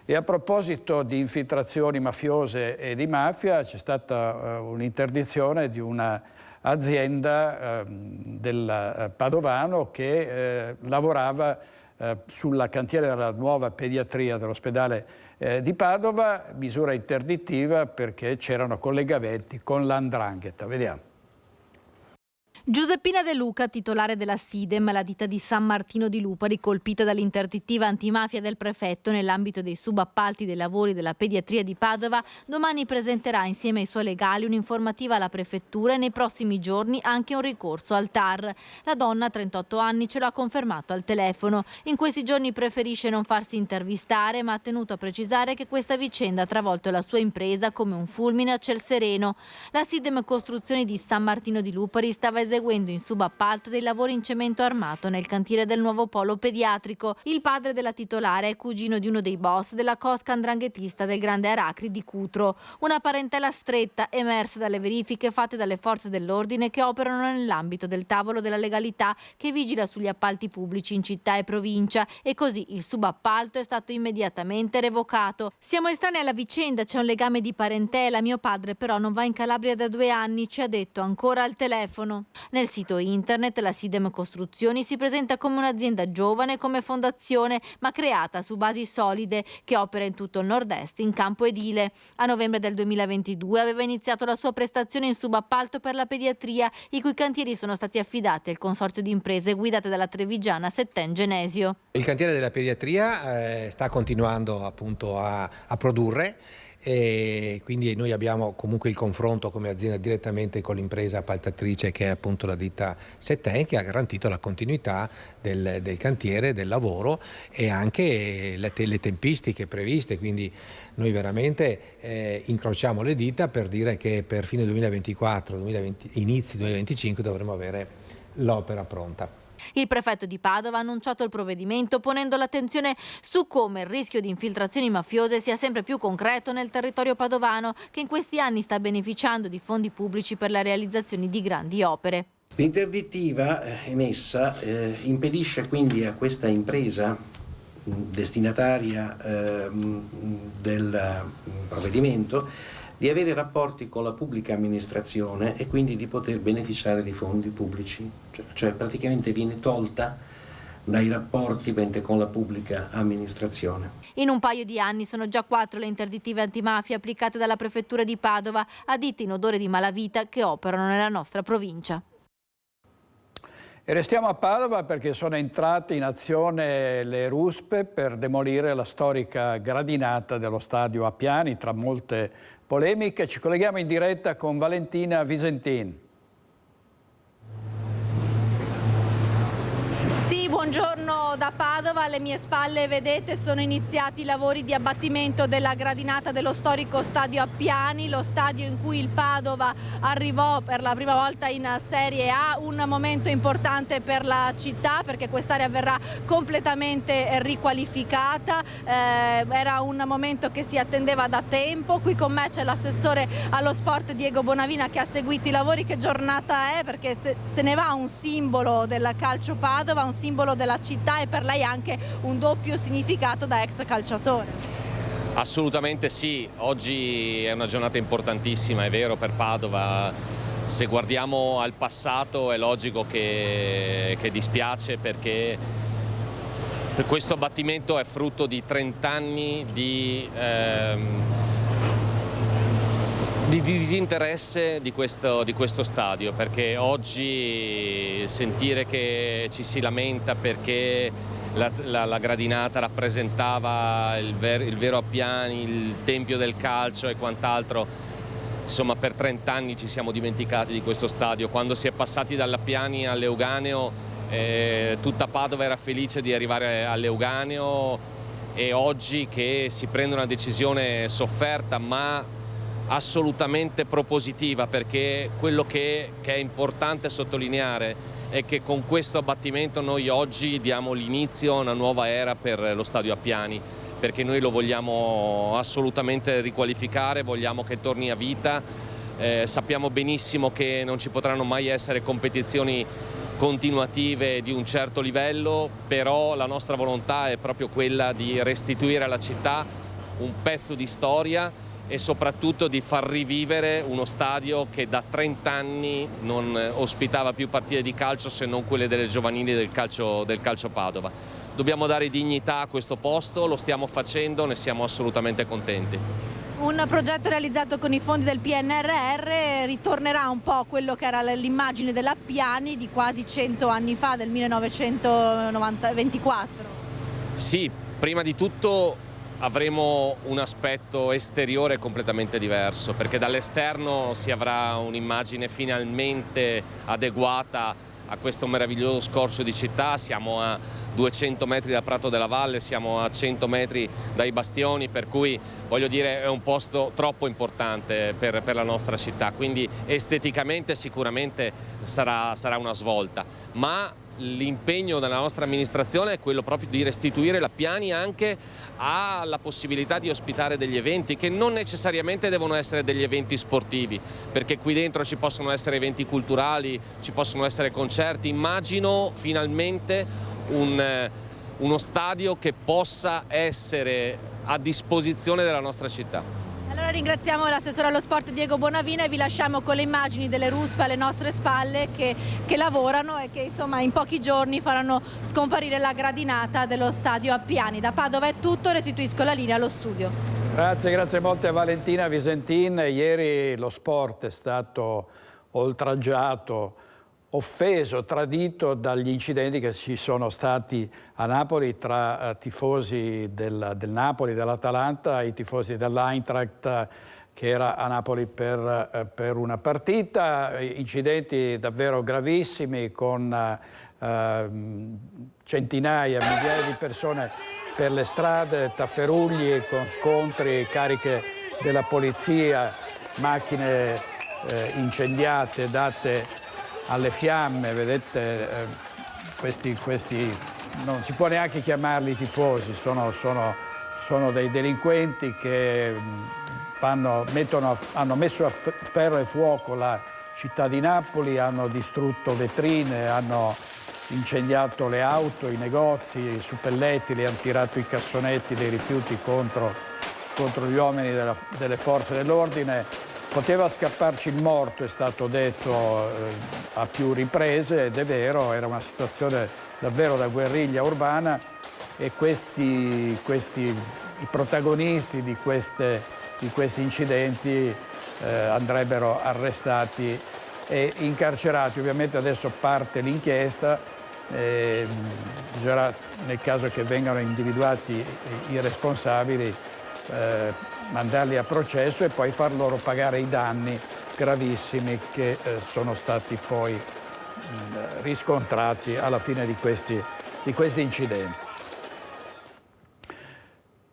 E a proposito di infiltrazioni mafiose e di mafia, c'è stata un'interdizione di un'azienda del Padovano che lavorava sulla cantiere della nuova pediatria dell'ospedale di Padova, misura interdittiva perché c'erano collegamenti con l''ndrangheta. Vediamo. Giuseppina De Luca, titolare della SIDEM, la ditta di San Martino di Lupari, colpita dall'interdittiva antimafia del prefetto nell'ambito dei subappalti dei lavori della pediatria di Padova, domani presenterà insieme ai suoi legali un'informativa alla prefettura e nei prossimi giorni anche un ricorso al TAR. La donna, 38 anni, ce l'ha confermato al telefono. In questi giorni preferisce non farsi intervistare, ma ha tenuto a precisare che questa vicenda ha travolto la sua impresa come un fulmine a ciel sereno. La SIDEM Costruzioni di San Martino di Lupari stava eseguendo in subappalto dei lavori in cemento armato nel cantiere del nuovo polo pediatrico. Il padre della titolare è cugino di uno dei boss della cosca 'ndranghetista del Grande Aracri di Cutro. Una parentela stretta emersa dalle verifiche fatte dalle forze dell'ordine che operano nell'ambito del tavolo della legalità che vigila sugli appalti pubblici in città e provincia, e così il subappalto è stato immediatamente revocato. Siamo estranei alla vicenda, c'è un legame di parentela, mio padre però non va in Calabria da 2 anni, ci ha detto ancora al telefono. Nel sito internet la SIDEM Costruzioni si presenta come un'azienda giovane come fondazione, ma creata su basi solide, che opera in tutto il nord-est in campo edile. A novembre del 2022 aveva iniziato la sua prestazione in subappalto per la pediatria, i cui cantieri sono stati affidati al consorzio di imprese guidate dalla trevigiana Setten Genesio. Il cantiere della pediatria sta continuando appunto a produrre. e quindi noi abbiamo comunque il confronto come azienda direttamente con l'impresa appaltatrice, che è appunto la ditta Setten, che ha garantito la continuità del cantiere, del lavoro e anche le tempistiche previste, quindi noi veramente incrociamo le dita per dire che per fine 2024, inizi 2025 dovremo avere l'opera pronta. Il prefetto di Padova ha annunciato il provvedimento ponendo l'attenzione su come il rischio di infiltrazioni mafiose sia sempre più concreto nel territorio padovano, che in questi anni sta beneficiando di fondi pubblici per la realizzazione di grandi opere. L'interdittiva emessa impedisce quindi a questa impresa destinataria del provvedimento di avere rapporti con la pubblica amministrazione e quindi di poter beneficiare di fondi pubblici, cioè praticamente viene tolta dai rapporti con la pubblica amministrazione. In un paio di anni sono già 4 le interdittive antimafia applicate dalla prefettura di Padova a ditte in odore di malavita che operano nella nostra provincia. E restiamo a Padova perché sono entrate in azione le ruspe per demolire la storica gradinata dello stadio Appiani, tra molte polemiche. Ci colleghiamo in diretta con Valentina Visentin. Sì, buongiorno da Padova. Alle mie spalle vedete sono iniziati i lavori di abbattimento della gradinata dello storico stadio Appiani, lo stadio in cui il Padova arrivò per la prima volta in Serie A, un momento importante per la città perché quest'area verrà completamente riqualificata, era un momento che si attendeva da tempo. Qui con me c'è l'assessore allo sport Diego Bonavina che ha seguito i lavori. Che giornata è? Perché se ne va un simbolo del calcio Padova, un simbolo della città e per lei anche un doppio significato da ex calciatore. Assolutamente sì, oggi è una giornata importantissima, è vero, per Padova. Se guardiamo al passato è logico che dispiace perché questo abbattimento è frutto di 30 anni di disinteresse di questo stadio, perché oggi sentire che ci si lamenta perché la gradinata rappresentava il vero Appiani, il tempio del calcio e quant'altro, insomma per 30 anni ci siamo dimenticati di questo stadio. Quando si è passati dall'Appiani all'Euganeo tutta Padova era felice di arrivare all'Euganeo e oggi che si prende una decisione sofferta ma assolutamente propositiva, perché quello che è importante sottolineare è che con questo abbattimento noi oggi diamo l'inizio a una nuova era per lo stadio Appiani, perché noi lo vogliamo assolutamente riqualificare, vogliamo che torni a vita, sappiamo benissimo che non ci potranno mai essere competizioni continuative di un certo livello, però la nostra volontà è proprio quella di restituire alla città un pezzo di storia e soprattutto di far rivivere uno stadio che da 30 anni non ospitava più partite di calcio se non quelle delle giovanili del calcio Padova. Dobbiamo dare dignità a questo posto, lo stiamo facendo, ne siamo assolutamente contenti. Un progetto realizzato con i fondi del PNRR ritornerà un po' quello che era l'immagine dell'Appiani di quasi 100 anni fa, del 1924. Sì, prima di tutto avremo un aspetto esteriore completamente diverso, perché dall'esterno si avrà un'immagine finalmente adeguata a questo meraviglioso scorcio di città. Siamo a 200 metri da Prato della Valle, siamo a 100 metri dai bastioni, per cui voglio dire è un posto troppo importante per la nostra città, quindi esteticamente sicuramente sarà una svolta, ma l'impegno della nostra amministrazione è quello proprio di restituire l'Appiani anche alla possibilità di ospitare degli eventi che non necessariamente devono essere degli eventi sportivi, perché qui dentro ci possono essere eventi culturali, ci possono essere concerti. Immagino finalmente uno stadio che possa essere a disposizione della nostra città. Allora ringraziamo l'assessore allo sport Diego Bonavina e vi lasciamo con le immagini delle ruspe alle nostre spalle che lavorano e che insomma in pochi giorni faranno scomparire la gradinata dello stadio Appiani. Da Padova è tutto, restituisco la linea allo studio. Grazie molte a Valentina Visentin. Ieri lo sport è stato oltraggiato offeso, tradito dagli incidenti che ci sono stati a Napoli tra tifosi del Napoli, dell'Atalanta, e i tifosi dell'Eintracht che era a Napoli per una partita, incidenti davvero gravissimi con centinaia, migliaia di persone per le strade, tafferugli con scontri, cariche della polizia, macchine incendiate, date alle fiamme. Vedete, questi non si può neanche chiamarli tifosi, sono dei delinquenti che hanno messo a ferro e fuoco la città di Napoli, hanno distrutto vetrine, hanno incendiato le auto, i negozi, i suppelletti, hanno tirato i cassonetti dei rifiuti contro gli uomini delle forze dell'ordine. Poteva scapparci il morto, è stato detto a più riprese, ed è vero, era una situazione davvero da guerriglia urbana, e i protagonisti di questi incidenti andrebbero arrestati e incarcerati. Ovviamente adesso parte l'inchiesta, bisognerà, nel caso che vengano individuati i responsabili, mandarli a processo e poi far loro pagare i danni gravissimi che sono stati poi riscontrati alla fine di questi incidenti.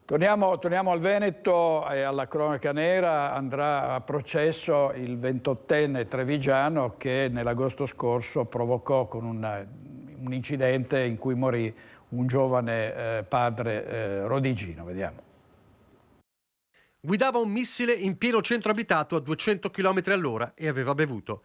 Torniamo al Veneto e alla cronaca nera. Andrà a processo il 28enne trevigiano che nell'agosto scorso provocò con un incidente in cui morì un giovane padre rodigino. Vediamo. Guidava un missile in pieno centro abitato a 200 km all'ora e aveva bevuto.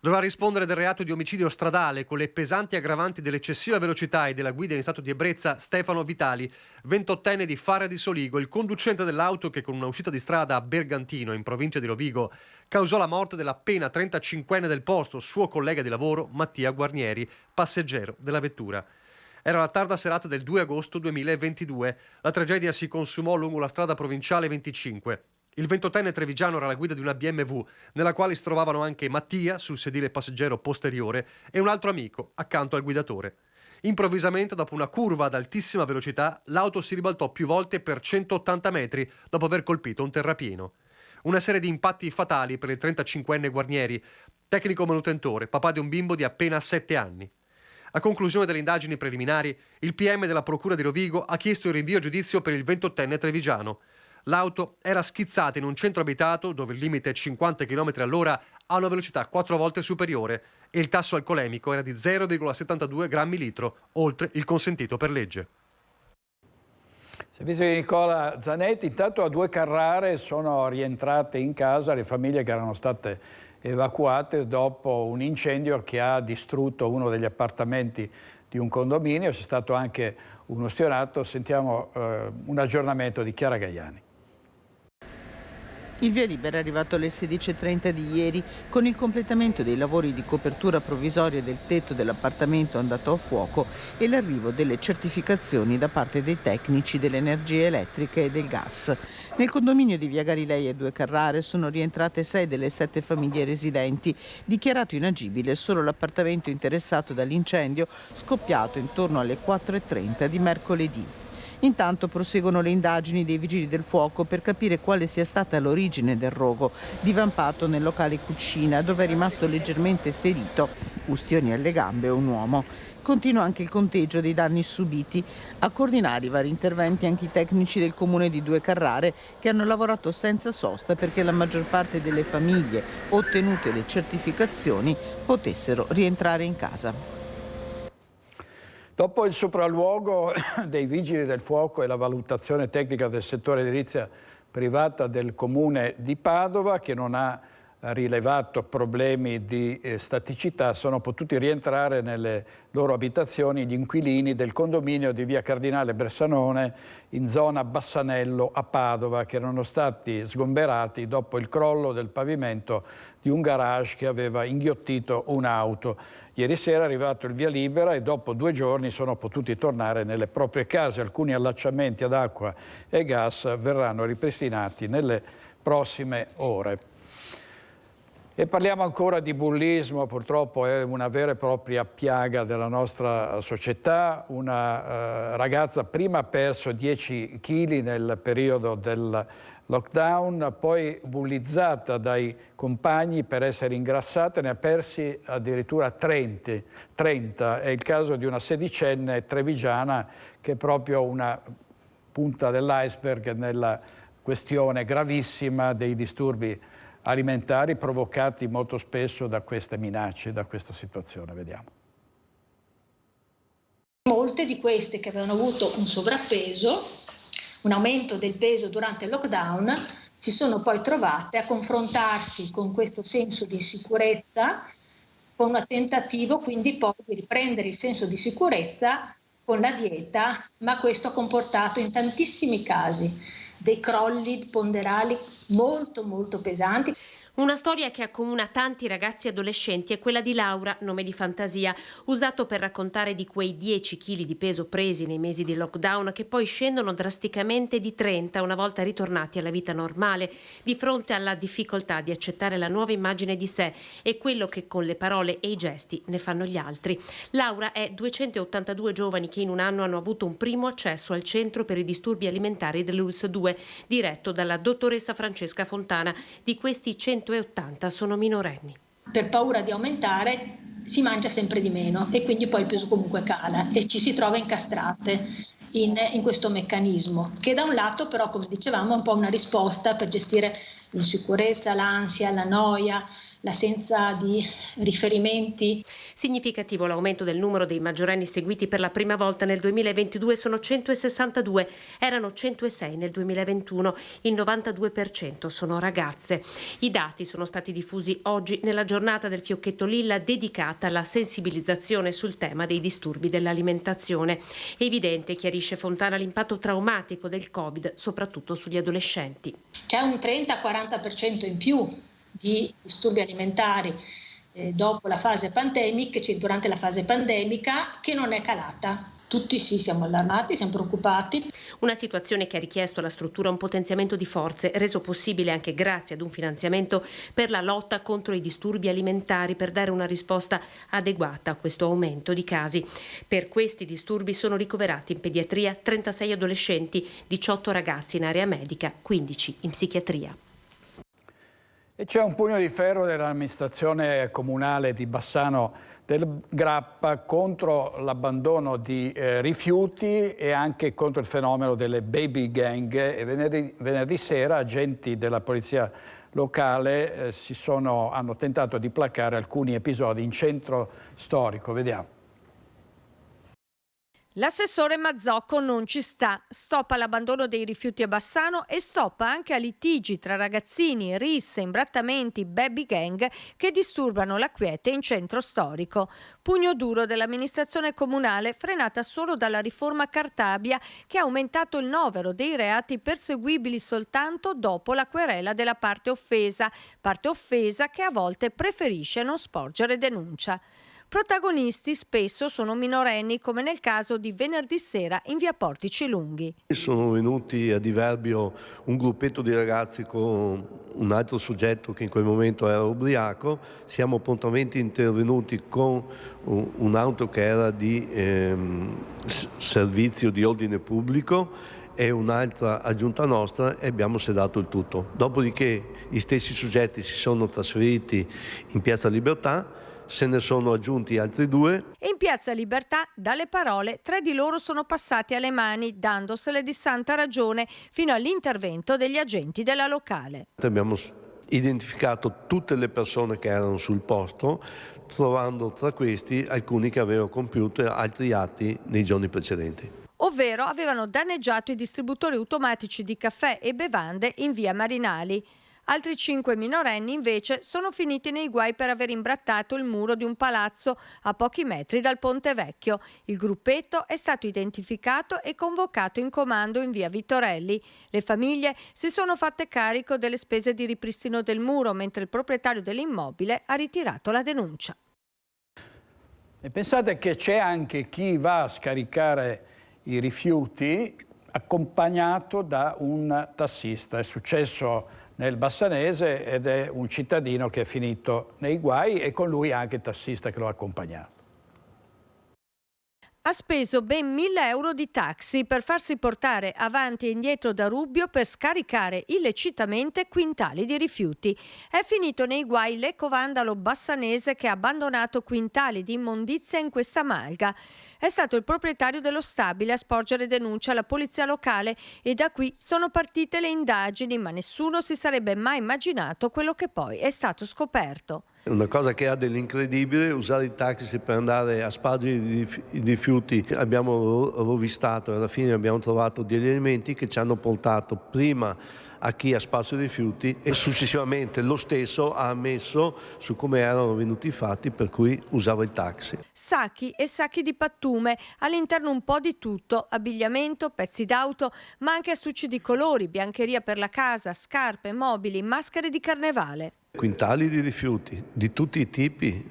Dovrà rispondere del reato di omicidio stradale con le pesanti aggravanti dell'eccessiva velocità e della guida in stato di ebbrezza Stefano Vitali, 28enne di Fara di Soligo, il conducente dell'auto che con una uscita di strada a Bergantino, in provincia di Rovigo, causò la morte dell'appena 35enne del posto, suo collega di lavoro Mattia Guarnieri, passeggero della vettura. Era la tarda serata del 2 agosto 2022. La tragedia si consumò lungo la strada provinciale 25. Il 28enne trevigiano era alla guida di una BMW, nella quale si trovavano anche Mattia, sul sedile passeggero posteriore, e un altro amico, accanto al guidatore. Improvvisamente, dopo una curva ad altissima velocità, l'auto si ribaltò più volte per 180 metri dopo aver colpito un terrapieno. Una serie di impatti fatali per il 35enne Guarnieri, tecnico manutentore, papà di un bimbo di appena 7 anni. A conclusione delle indagini preliminari, il PM della Procura di Rovigo ha chiesto il rinvio a giudizio per il 28enne trevigiano. L'auto era schizzata in un centro abitato dove il limite è 50 km all'ora a una velocità 4 volte superiore e il tasso alcolemico era di 0,72 grammi litro, oltre il consentito per legge. Servizio di Nicola Zanetti. Intanto a 2 Carrare sono rientrate in casa le famiglie che erano state evacuate dopo un incendio che ha distrutto uno degli appartamenti di un condominio. C'è stato anche uno stionato. Sentiamo un aggiornamento di Chiara Gaiani. Il via libera è arrivato alle 16:30 di ieri con il completamento dei lavori di copertura provvisoria del tetto dell'appartamento andato a fuoco e l'arrivo delle certificazioni da parte dei tecnici dell'energia elettrica e del gas. Nel condominio di via Galilei e 2 Carrare sono rientrate 6 delle 7 famiglie residenti, dichiarato inagibile solo l'appartamento interessato dall'incendio scoppiato intorno alle 4:30 di mercoledì. Intanto proseguono le indagini dei vigili del fuoco per capire quale sia stata l'origine del rogo, divampato nel locale cucina dove è rimasto leggermente ferito, ustioni alle gambe, un uomo. Continua anche il conteggio dei danni subiti. A coordinare i vari interventi anche i tecnici del comune di 2 Carrare che hanno lavorato senza sosta perché la maggior parte delle famiglie ottenute le certificazioni potessero rientrare in casa. Dopo il sopralluogo dei vigili del fuoco e la valutazione tecnica del settore edilizia privata del comune di Padova, che non ha rilevato problemi di staticità, sono potuti rientrare nelle loro abitazioni gli inquilini del condominio di via Cardinale Bressanone in zona Bassanello a Padova, che erano stati sgomberati dopo il crollo del pavimento di un garage che aveva inghiottito un'auto. Ieri sera è arrivato il via libera e dopo 2 giorni sono potuti tornare nelle proprie case. Alcuni allacciamenti ad acqua e gas verranno ripristinati nelle prossime ore. E parliamo ancora di bullismo, purtroppo è una vera e propria piaga della nostra società. Una ragazza prima ha perso 10 kg nel periodo del lockdown, poi bullizzata dai compagni per essere ingrassata, ne ha persi addirittura 30. È il caso di una sedicenne trevigiana che è proprio una punta dell'iceberg nella questione gravissima dei disturbi alimentari provocati molto spesso da queste minacce, da questa situazione. Vediamo. Molte di queste che avevano avuto un sovrappeso, un aumento del peso durante il lockdown, si sono poi trovate a confrontarsi con questo senso di insicurezza, con un tentativo quindi poi di riprendere il senso di sicurezza con la dieta, ma questo ha comportato in tantissimi casi dei crolli ponderali molto pesanti. Una storia che accomuna tanti ragazzi e adolescenti è quella di Laura, nome di fantasia, usato per raccontare di quei 10 kg di peso presi nei mesi di lockdown che poi scendono drasticamente di 30 una volta ritornati alla vita normale, di fronte alla difficoltà di accettare la nuova immagine di sé e quello che con le parole e i gesti ne fanno gli altri. Laura è 282 giovani che in un anno hanno avuto un primo accesso al centro per i disturbi alimentari dell'ULSS 2, diretto dalla dottoressa Francesca Fontana. Di questi 180 sono minorenni. Per paura di aumentare si mangia sempre di meno e quindi poi il peso comunque cala e ci si trova incastrate in questo meccanismo, che da un lato però, come dicevamo, è un po' una risposta per gestire l'insicurezza, l'ansia, la noia, l'assenza di riferimenti. Significativo l'aumento del numero dei maggiorenni seguiti per la prima volta nel 2022, sono 162, erano 106 nel 2021, il 92% sono ragazze. I dati sono stati diffusi oggi nella giornata del Fiocchetto Lilla dedicata alla sensibilizzazione sul tema dei disturbi dell'alimentazione. È evidente, chiarisce Fontana, l'impatto traumatico del Covid, soprattutto sugli adolescenti. C'è un 30-40% in più di disturbi alimentari dopo la fase pandemica, cioè durante la fase pandemica, che non è calata. Tutti sì, siamo allarmati, siamo preoccupati. Una situazione che ha richiesto alla struttura un potenziamento di forze, reso possibile anche grazie ad un finanziamento per la lotta contro i disturbi alimentari, per dare una risposta adeguata a questo aumento di casi. Per questi disturbi sono ricoverati in pediatria 36 adolescenti, 18 ragazzi in area medica, 15 in psichiatria. E c'è un pugno di ferro dell'amministrazione comunale di Bassano del Grappa contro l'abbandono di rifiuti e anche contro il fenomeno delle baby gang. E venerdì sera agenti della polizia locale hanno tentato di placare alcuni episodi in centro storico. Vediamo. L'assessore Mazzocco non ci sta, stop all'abbandono dei rifiuti a Bassano e stop anche a litigi tra ragazzini, risse, imbrattamenti, baby gang che disturbano la quiete in centro storico. Pugno duro dell'amministrazione comunale frenata solo dalla riforma Cartabia che ha aumentato il novero dei reati perseguibili soltanto dopo la querela della parte offesa che a volte preferisce non sporgere denuncia. Protagonisti spesso sono minorenni, come nel caso di venerdì sera in via Portici Lunghi. Sono venuti a diverbio un gruppetto di ragazzi con un altro soggetto che in quel momento era ubriaco. Siamo prontamente intervenuti con un'auto che era di servizio di ordine pubblico e un'altra aggiunta nostra e abbiamo sedato il tutto. Dopodiché gli stessi soggetti si sono trasferiti in Piazza Libertà. Se ne sono aggiunti altri 2. In Piazza Libertà, dalle parole, 3 di loro sono passati alle mani, dandosele di santa ragione, fino all'intervento degli agenti della locale. Abbiamo identificato tutte le persone che erano sul posto, trovando tra questi alcuni che avevano compiuto altri atti nei giorni precedenti. Ovvero avevano danneggiato i distributori automatici di caffè e bevande in via Marinali. Altri 5 minorenni invece sono finiti nei guai per aver imbrattato il muro di un palazzo a pochi metri dal Ponte Vecchio. Il gruppetto è stato identificato e convocato in comando in via Vittorelli. Le famiglie si sono fatte carico delle spese di ripristino del muro, mentre il proprietario dell'immobile ha ritirato la denuncia. E pensate che c'è anche chi va a scaricare i rifiuti accompagnato da un tassista. È successo nel Bassanese ed è un cittadino che è finito nei guai e con lui anche il tassista che lo ha accompagnato. Ha speso ben 1.000 euro di taxi per farsi portare avanti e indietro da Rubbio per scaricare illecitamente quintali di rifiuti. È finito nei guai l'ecovandalo bassanese che ha abbandonato quintali di immondizia in questa malga. È stato il proprietario dello stabile a sporgere denuncia alla polizia locale e da qui sono partite le indagini, ma nessuno si sarebbe mai immaginato quello che poi è stato scoperto. Una cosa che ha dell'incredibile, usare i taxi per andare a spargere i rifiuti. Abbiamo rovistato e alla fine abbiamo trovato degli elementi che ci hanno portato prima a chi ha sparso i rifiuti e successivamente lo stesso ha ammesso su come erano venuti i fatti per cui usava il taxi. Sacchi e sacchi di pattume, all'interno un po' di tutto, abbigliamento, pezzi d'auto, ma anche astucci di colori, biancheria per la casa, scarpe, mobili, maschere di carnevale. Quintali di rifiuti, di tutti i tipi,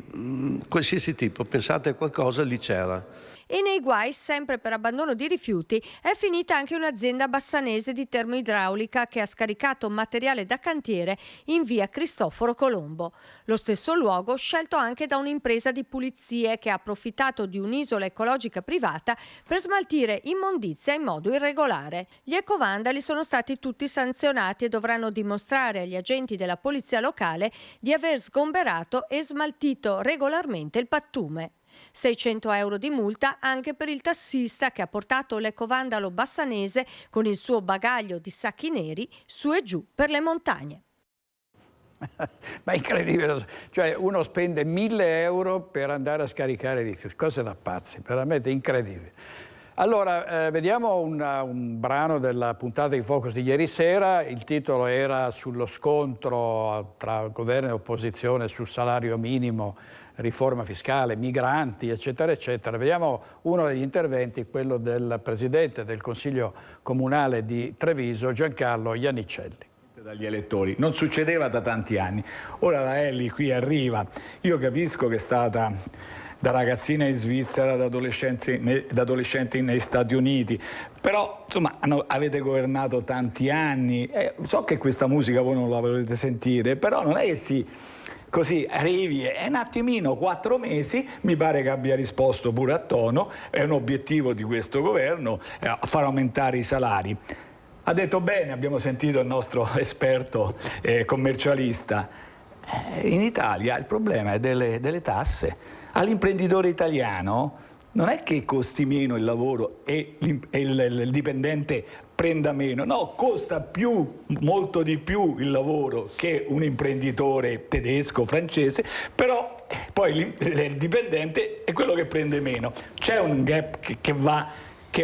qualsiasi tipo, pensate a qualcosa, lì c'era. E nei guai, sempre per abbandono di rifiuti, è finita anche un'azienda bassanese di termoidraulica che ha scaricato materiale da cantiere in via Cristoforo Colombo. Lo stesso luogo scelto anche da un'impresa di pulizie che ha approfittato di un'isola ecologica privata per smaltire immondizia in modo irregolare. Gli ecovandali sono stati tutti sanzionati e dovranno dimostrare agli agenti della polizia locale di aver sgomberato e smaltito regolarmente il pattume. 600 euro di multa anche per il tassista che ha portato l'ecovandalo bassanese con il suo bagaglio di sacchi neri su e giù per le montagne. Ma è incredibile, cioè uno spende 1.000 euro per andare a scaricare i rifiuti, cose da pazzi, veramente incredibile. Allora, vediamo un brano della puntata di Focus di ieri sera. Il titolo era sullo scontro tra governo e opposizione sul salario minimo, riforma fiscale, migranti, eccetera, eccetera. Vediamo uno degli interventi, quello del presidente del Consiglio Comunale di Treviso, Giancarlo Iannicelli. Dagli elettori. Non succedeva da tanti anni. Ora la Elly qui arriva. Io capisco che è stata da ragazzina in Svizzera, da adolescenti negli Stati Uniti, però insomma avete governato tanti anni. So che questa musica voi non la volete sentire, però non è che così arrivi e un attimino, 4 mesi, mi pare che abbia risposto pure a tono, è un obiettivo di questo governo, far aumentare i salari. Ha detto bene, abbiamo sentito il nostro esperto commercialista. In Italia il problema è delle tasse. All'imprenditore italiano non è che costi meno il lavoro e il dipendente prenda meno, no, costa molto di più il lavoro che un imprenditore tedesco, francese, però poi il dipendente è quello che prende meno. C'è un gap che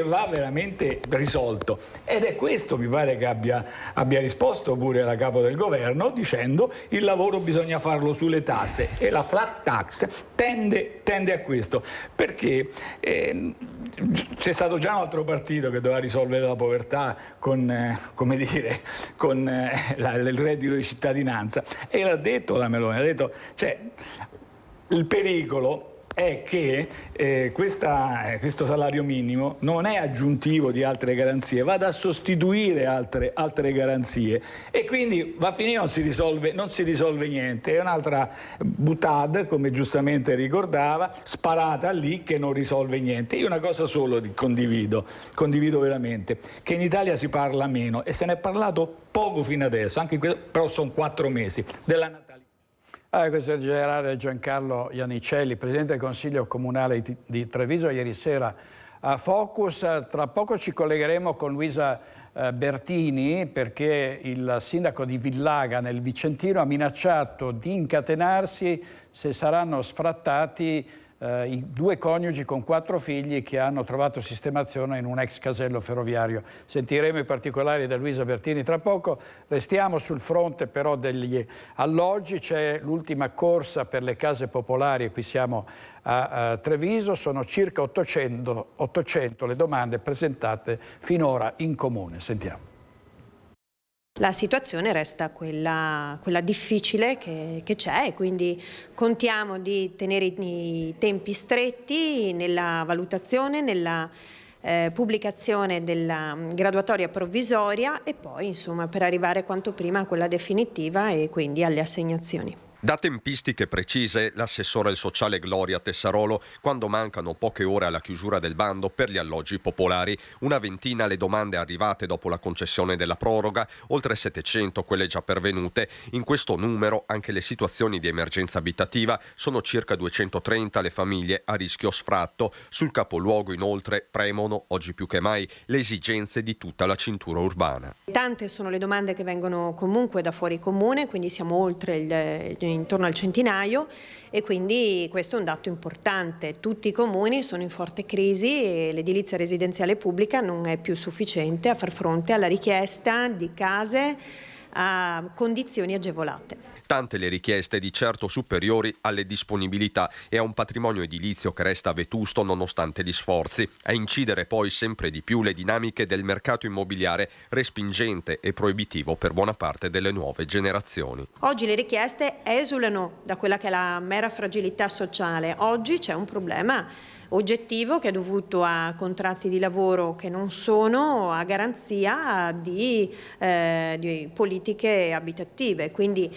va veramente risolto ed è questo, mi pare che abbia risposto pure la capo del governo dicendo il lavoro bisogna farlo sulle tasse e la flat tax tende a questo, perché c'è stato già un altro partito che doveva risolvere la povertà con, come dire, con il reddito di cittadinanza e l'ha detto la Meloni, ha detto cioè il pericolo è che questo salario minimo non è aggiuntivo di altre garanzie, va a sostituire altre garanzie e quindi va a finire non si risolve niente. È un'altra boutade, come giustamente ricordava, sparata lì che non risolve niente. Io una cosa solo condivido veramente, che in Italia si parla meno e se ne è parlato poco fino adesso, però sono 4 mesi della natalità. Questo è il generale Giancarlo Iannicelli, presidente del Consiglio Comunale di Treviso, ieri sera a Focus. Tra poco ci collegheremo con Luisa Bertini perché il sindaco di Villaga nel Vicentino ha minacciato di incatenarsi se saranno sfrattati i 2 coniugi con 4 figli che hanno trovato sistemazione in un ex casello ferroviario. Sentiremo i particolari da Luisa Bertini tra poco. Restiamo sul fronte però degli alloggi, c'è l'ultima corsa per le case popolari, qui siamo a Treviso, sono circa 800 le domande presentate finora in comune. Sentiamo. La situazione resta quella difficile che c'è e quindi contiamo di tenere i tempi stretti nella valutazione, nella pubblicazione della graduatoria provvisoria e poi insomma per arrivare quanto prima a quella definitiva e quindi alle assegnazioni. Da tempistiche precise l'assessore al sociale Gloria Tessarolo quando mancano poche ore alla chiusura del bando per gli alloggi popolari. Una ventina le domande arrivate dopo la concessione della proroga, oltre 700 quelle già pervenute. In questo numero anche le situazioni di emergenza abitativa, sono circa 230 le famiglie a rischio sfratto. Sul capoluogo inoltre premono, oggi più che mai, le esigenze di tutta la cintura urbana. Tante sono le domande che vengono comunque da fuori comune, quindi siamo oltre intorno al centinaio e quindi questo è un dato importante. Tutti i comuni sono in forte crisi e l'edilizia residenziale pubblica non è più sufficiente a far fronte alla richiesta di case a condizioni agevolate. Tante le richieste, di certo superiori alle disponibilità, e a un patrimonio edilizio che resta vetusto nonostante gli sforzi. A incidere poi sempre di più le dinamiche del mercato immobiliare, respingente e proibitivo per buona parte delle nuove generazioni. Oggi le richieste esulano da quella che è la mera fragilità sociale. Oggi c'è un problema oggettivo che è dovuto a contratti di lavoro che non sono a garanzia di politiche abitative. Quindi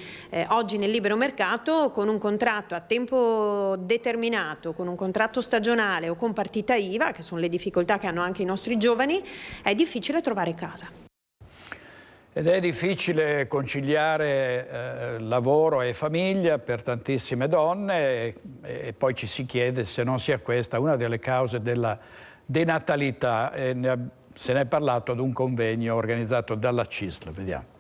oggi nel libero mercato, con un contratto a tempo determinato, con un contratto stagionale o con partita IVA, che sono le difficoltà che hanno anche i nostri giovani, è difficile trovare casa. Ed è difficile conciliare lavoro e famiglia per tantissime donne e poi ci si chiede se non sia questa una delle cause della denatalità. Se ne è parlato ad un convegno organizzato dalla CISL. Vediamo.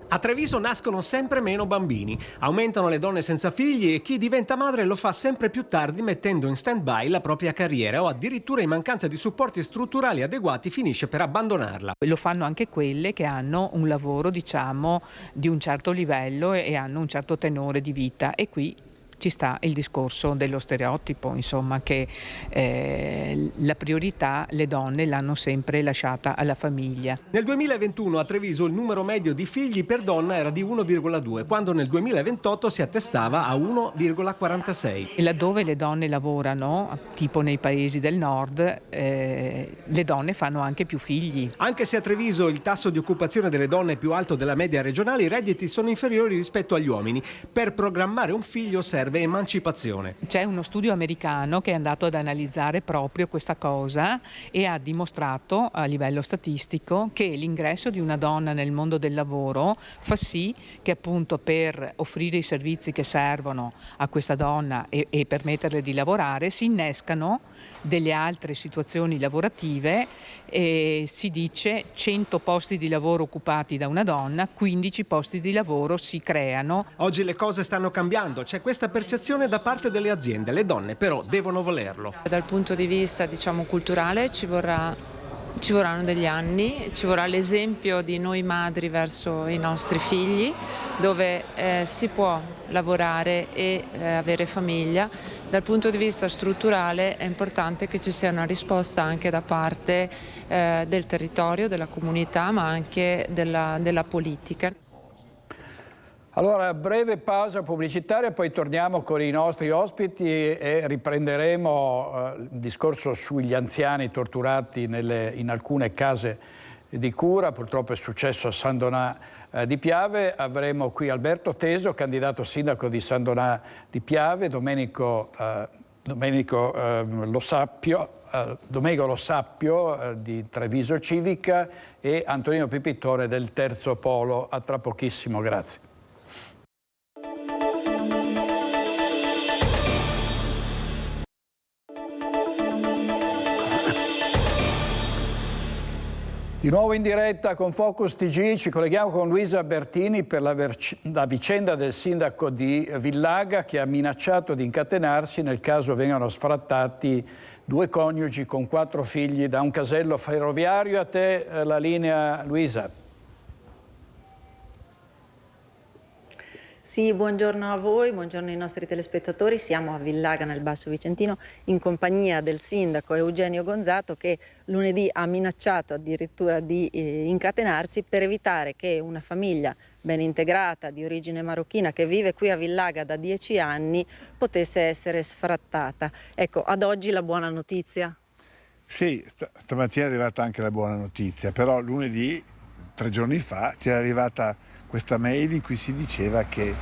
A Treviso nascono sempre meno bambini, aumentano le donne senza figli e chi diventa madre lo fa sempre più tardi mettendo in stand-by la propria carriera o addirittura in mancanza di supporti strutturali adeguati finisce per abbandonarla. Lo fanno anche quelle che hanno un lavoro diciamo di un certo livello e hanno un certo tenore di vita e qui ci sta il discorso dello stereotipo, insomma, che la priorità le donne l'hanno sempre lasciata alla famiglia. Nel 2021 a Treviso il numero medio di figli per donna era di 1,2, quando nel 2028 si attestava a 1,46. E laddove le donne lavorano, tipo nei paesi del nord, le donne fanno anche più figli. Anche se a Treviso il tasso di occupazione delle donne è più alto della media regionale, i redditi sono inferiori rispetto agli uomini. Per programmare un figlio serve emancipazione. C'è uno studio americano che è andato ad analizzare proprio questa cosa e ha dimostrato a livello statistico che l'ingresso di una donna nel mondo del lavoro fa sì che appunto per offrire i servizi che servono a questa donna e permetterle di lavorare si innescano delle altre situazioni lavorative e si dice 100 posti di lavoro occupati da una donna, 15 posti di lavoro si creano. Oggi le cose stanno cambiando, c'è questa percezione da parte delle aziende, le donne però devono volerlo. Dal punto di vista diciamo culturale ci vorranno degli anni, ci vorrà l'esempio di noi madri verso i nostri figli dove si può lavorare e avere famiglia. Dal punto di vista strutturale è importante che ci sia una risposta anche da parte del territorio, della comunità ma anche della politica. Allora, breve pausa pubblicitaria, poi torniamo con i nostri ospiti e riprenderemo il discorso sugli anziani torturati in alcune case di cura. Purtroppo è successo a San Donà di Piave. Avremo qui Alberto Teso, candidato sindaco di San Donà di Piave, Domenico Lo Sappio di Treviso Civica e Antonino Pipittore del Terzo Polo. A tra pochissimo, grazie. Di nuovo in diretta con Focus TG, ci colleghiamo con Luisa Bertini per la vicenda del sindaco di Villaga che ha minacciato di incatenarsi nel caso vengano sfrattati 2 coniugi con 4 figli da un casello ferroviario. A te la linea, Luisa. Sì, buongiorno a voi, buongiorno ai nostri telespettatori. Siamo a Villaga nel Basso Vicentino in compagnia del sindaco Eugenio Gonzato che lunedì ha minacciato addirittura di incatenarsi per evitare che una famiglia ben integrata di origine marocchina che vive qui a Villaga da 10 anni potesse essere sfrattata. Ecco, ad oggi la buona notizia. Sì, stamattina è arrivata anche la buona notizia, però lunedì, 3 giorni fa, ci è arrivata questa mail in cui si diceva che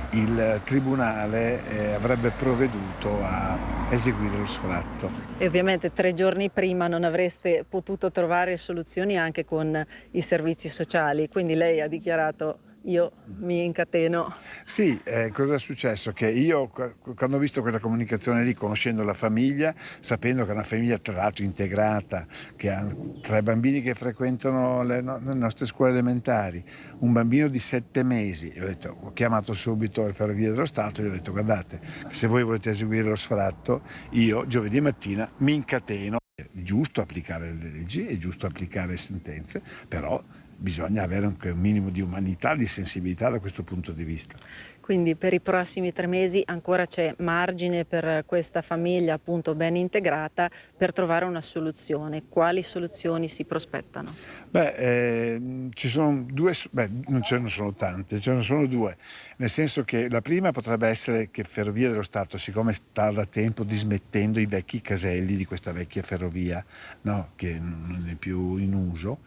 il Tribunale avrebbe provveduto a eseguire lo sfratto. E ovviamente 3 giorni prima non avreste potuto trovare soluzioni anche con i servizi sociali, quindi lei ha dichiarato: io mi incateno. Sì, cosa è successo? Che io, quando ho visto quella comunicazione lì, conoscendo la famiglia, sapendo che è una famiglia tra l'altro integrata, che ha 3 bambini che frequentano le nostre scuole elementari, un bambino di 7 mesi, ho chiamato subito le Ferrovie dello Stato e gli ho detto: guardate, se voi volete eseguire lo sfratto, io giovedì mattina mi incateno. È giusto applicare le leggi, è giusto applicare le sentenze, però bisogna avere anche un minimo di umanità, di sensibilità da questo punto di vista. Quindi per i prossimi 3 mesi ancora c'è margine per questa famiglia appunto ben integrata per trovare una soluzione. Quali soluzioni si prospettano? Ci sono non ce ne sono tante, ce ne sono 2, nel senso che la prima potrebbe essere che Ferrovie dello Stato, siccome sta da tempo dismettendo i vecchi caselli di questa vecchia ferrovia, no, che non è più in uso,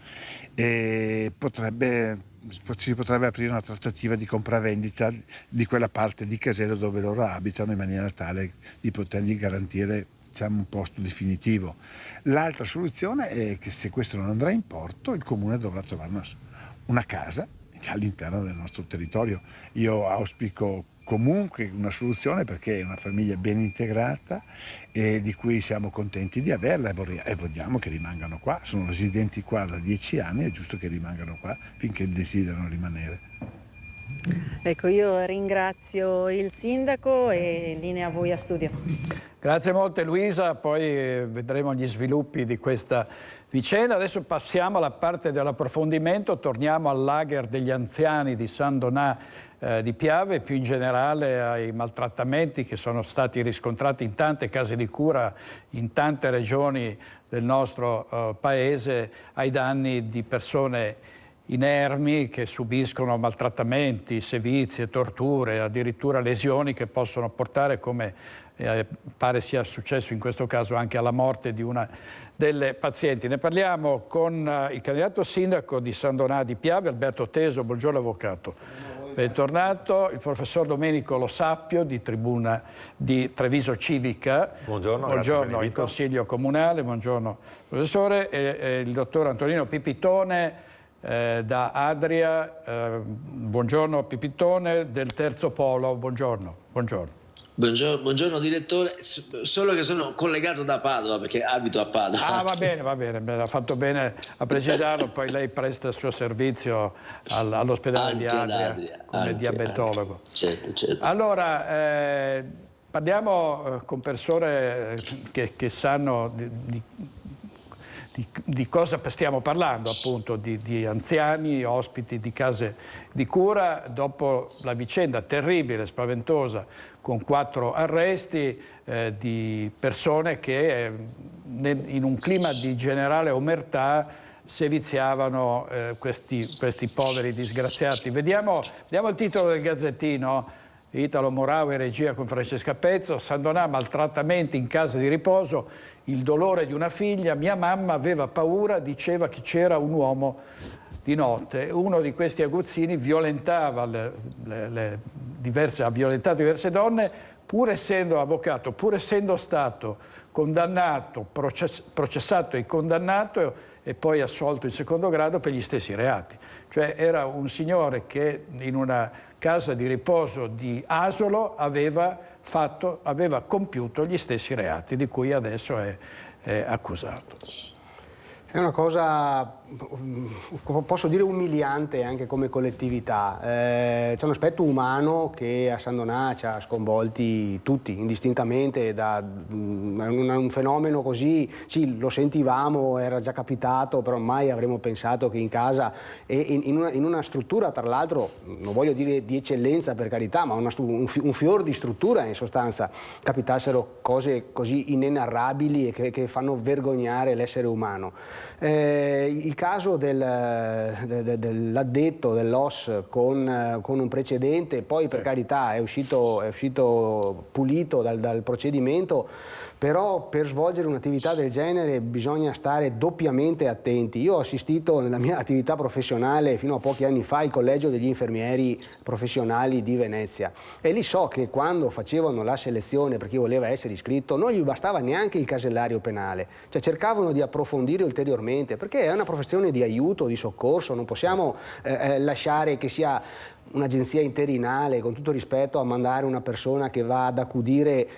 si potrebbe aprire una trattativa di compravendita di quella parte di casello dove loro abitano, in maniera tale di potergli garantire, diciamo, un posto definitivo. L'altra soluzione è che, se questo non andrà in porto, il Comune dovrà trovare una casa all'interno del nostro territorio. Io auspico comunque una soluzione, perché è una famiglia ben integrata e di cui siamo contenti di averla e vogliamo che rimangano qua. Sono residenti qua da 10 anni, è giusto che rimangano qua finché desiderano rimanere. Ecco, io ringrazio il sindaco e linea a voi a studio. Grazie molte Luisa, poi vedremo gli sviluppi di questa vicenda. Adesso passiamo alla parte dell'approfondimento, torniamo al lager degli anziani di San Donà di Piave, più in generale ai maltrattamenti che sono stati riscontrati in tante case di cura, in tante regioni del nostro paese, ai danni di persone inermi che subiscono maltrattamenti, sevizie, torture, addirittura lesioni che possono portare, come pare sia successo in questo caso, anche alla morte di una delle pazienti. Ne parliamo con il candidato sindaco di San Donà di Piave, Alberto Teso. Buongiorno avvocato. Bentornato. Il professor Domenico Lo Sappio di Tribuna di Treviso Civica. Buongiorno. Buongiorno, in Consiglio Comunale. Buongiorno professore. E il dottor Antonino Pipitone da Adria. Buongiorno Pipitone, del Terzo Polo. Buongiorno. Buongiorno. Buongiorno direttore, solo che sono collegato da Padova perché abito a Padova. Ah, va bene, ha fatto bene a precisarlo, poi lei presta il suo servizio all'ospedale di Adria come diabetologo. Certo. Allora, parliamo con persone che sanno di cosa stiamo parlando, appunto, di anziani, ospiti di case di cura, dopo la vicenda terribile, spaventosa, con 4 arresti di persone che in un clima di generale omertà seviziavano questi poveri disgraziati. Vediamo il titolo del Gazzettino. Italo Morau e regia con Francesca Pezzo. San Donà, maltrattamenti in casa di riposo, il dolore di una figlia, mia mamma aveva paura, diceva che c'era un uomo di notte. Uno di questi aguzzini ha violentato diverse donne, pur essendo avvocato, pur essendo stato condannato, processato e condannato e poi assolto in secondo grado per gli stessi reati. Cioè era un signore che in una casa di riposo di Asolo aveva compiuto gli stessi reati di cui adesso è accusato. È una cosa, posso dire, umiliante anche come collettività. C'è un aspetto umano che a San Donà ci ha sconvolti tutti, indistintamente, da un fenomeno così, sì, lo sentivamo, era già capitato, però mai avremmo pensato che in casa e in una struttura, tra l'altro, non voglio dire di eccellenza per carità, ma un fior di struttura in sostanza, capitassero cose così inenarrabili e che fanno vergognare l'essere umano. Il caso dell'addetto dell'OS con un precedente, poi per carità è uscito pulito dal procedimento, però per svolgere un'attività del genere bisogna stare doppiamente attenti. Io ho assistito nella mia attività professionale fino a pochi anni fa al Collegio degli Infermieri Professionali di Venezia, e lì so che quando facevano la selezione per chi voleva essere iscritto non gli bastava neanche il casellario penale, cioè cercavano di approfondire ulteriormente, perché è una professione di aiuto, di soccorso, non possiamo lasciare che sia un'agenzia interinale, con tutto rispetto, a mandare una persona che va ad accudire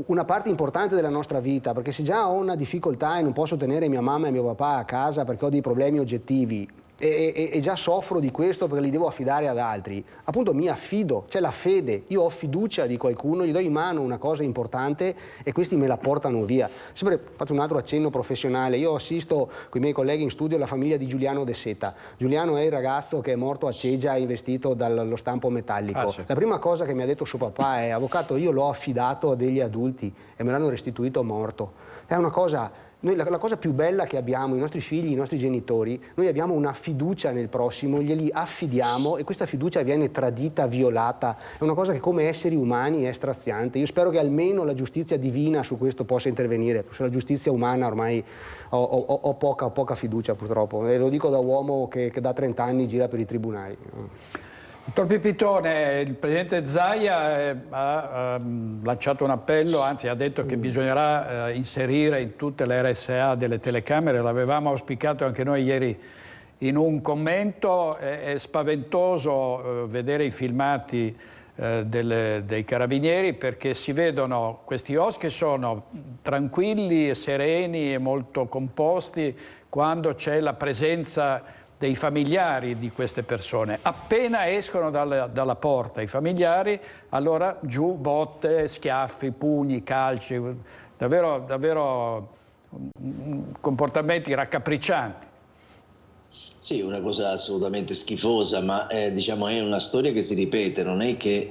una parte importante della nostra vita, perché se già ho una difficoltà e non posso tenere mia mamma e mio papà a casa perché ho dei problemi oggettivi e già soffro di questo perché li devo affidare ad altri, appunto mi affido, c'è la fede, io ho fiducia di qualcuno, gli do in mano una cosa importante e questi me la portano via. Sempre faccio un altro accenno professionale, io assisto con i miei colleghi in studio la famiglia di Giuliano De Seta. Giuliano è il ragazzo che è morto a Ceggia investito dallo stampo metallico. La prima cosa che mi ha detto suo papà è: avvocato, io l'ho affidato a degli adulti e me l'hanno restituito morto. È una cosa... Noi la cosa più bella che abbiamo, i nostri figli, i nostri genitori, noi abbiamo una fiducia nel prossimo, glieli affidiamo e questa fiducia viene tradita, violata. È una cosa che come esseri umani è straziante. Io spero che almeno la giustizia divina su questo possa intervenire. Sulla giustizia umana ormai ho poca fiducia, purtroppo. E lo dico da uomo che da 30 anni gira per i tribunali. Dottor Pipitone, il Presidente Zaia ha lanciato un appello, anzi ha detto che bisognerà inserire in tutte le RSA delle telecamere, l'avevamo auspicato anche noi ieri in un commento. È spaventoso vedere i filmati dei carabinieri, perché si vedono questi OS che sono tranquilli e sereni e molto composti quando c'è la presenza dei familiari di queste persone. Appena escono dalla porta i familiari, allora giù botte, schiaffi, pugni, calci, davvero comportamenti raccapriccianti. Sì, una cosa assolutamente schifosa, ma diciamo è una storia che si ripete, non è che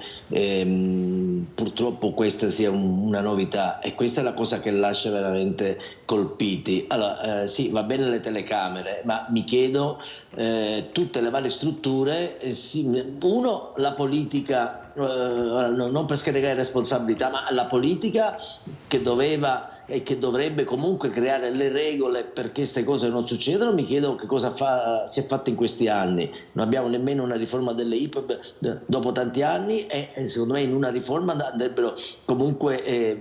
purtroppo questa sia una novità, e questa è la cosa che lascia veramente colpiti. Allora, sì, va bene le telecamere, ma mi chiedo tutte le varie strutture, uno, la politica, non per scaricare responsabilità, ma la politica che doveva e che dovrebbe comunque creare le regole perché queste cose non succedano. Mi chiedo che cosa si è fatto in questi anni. Non abbiamo nemmeno una riforma delle IPEB dopo tanti anni, e secondo me in una riforma andrebbero comunque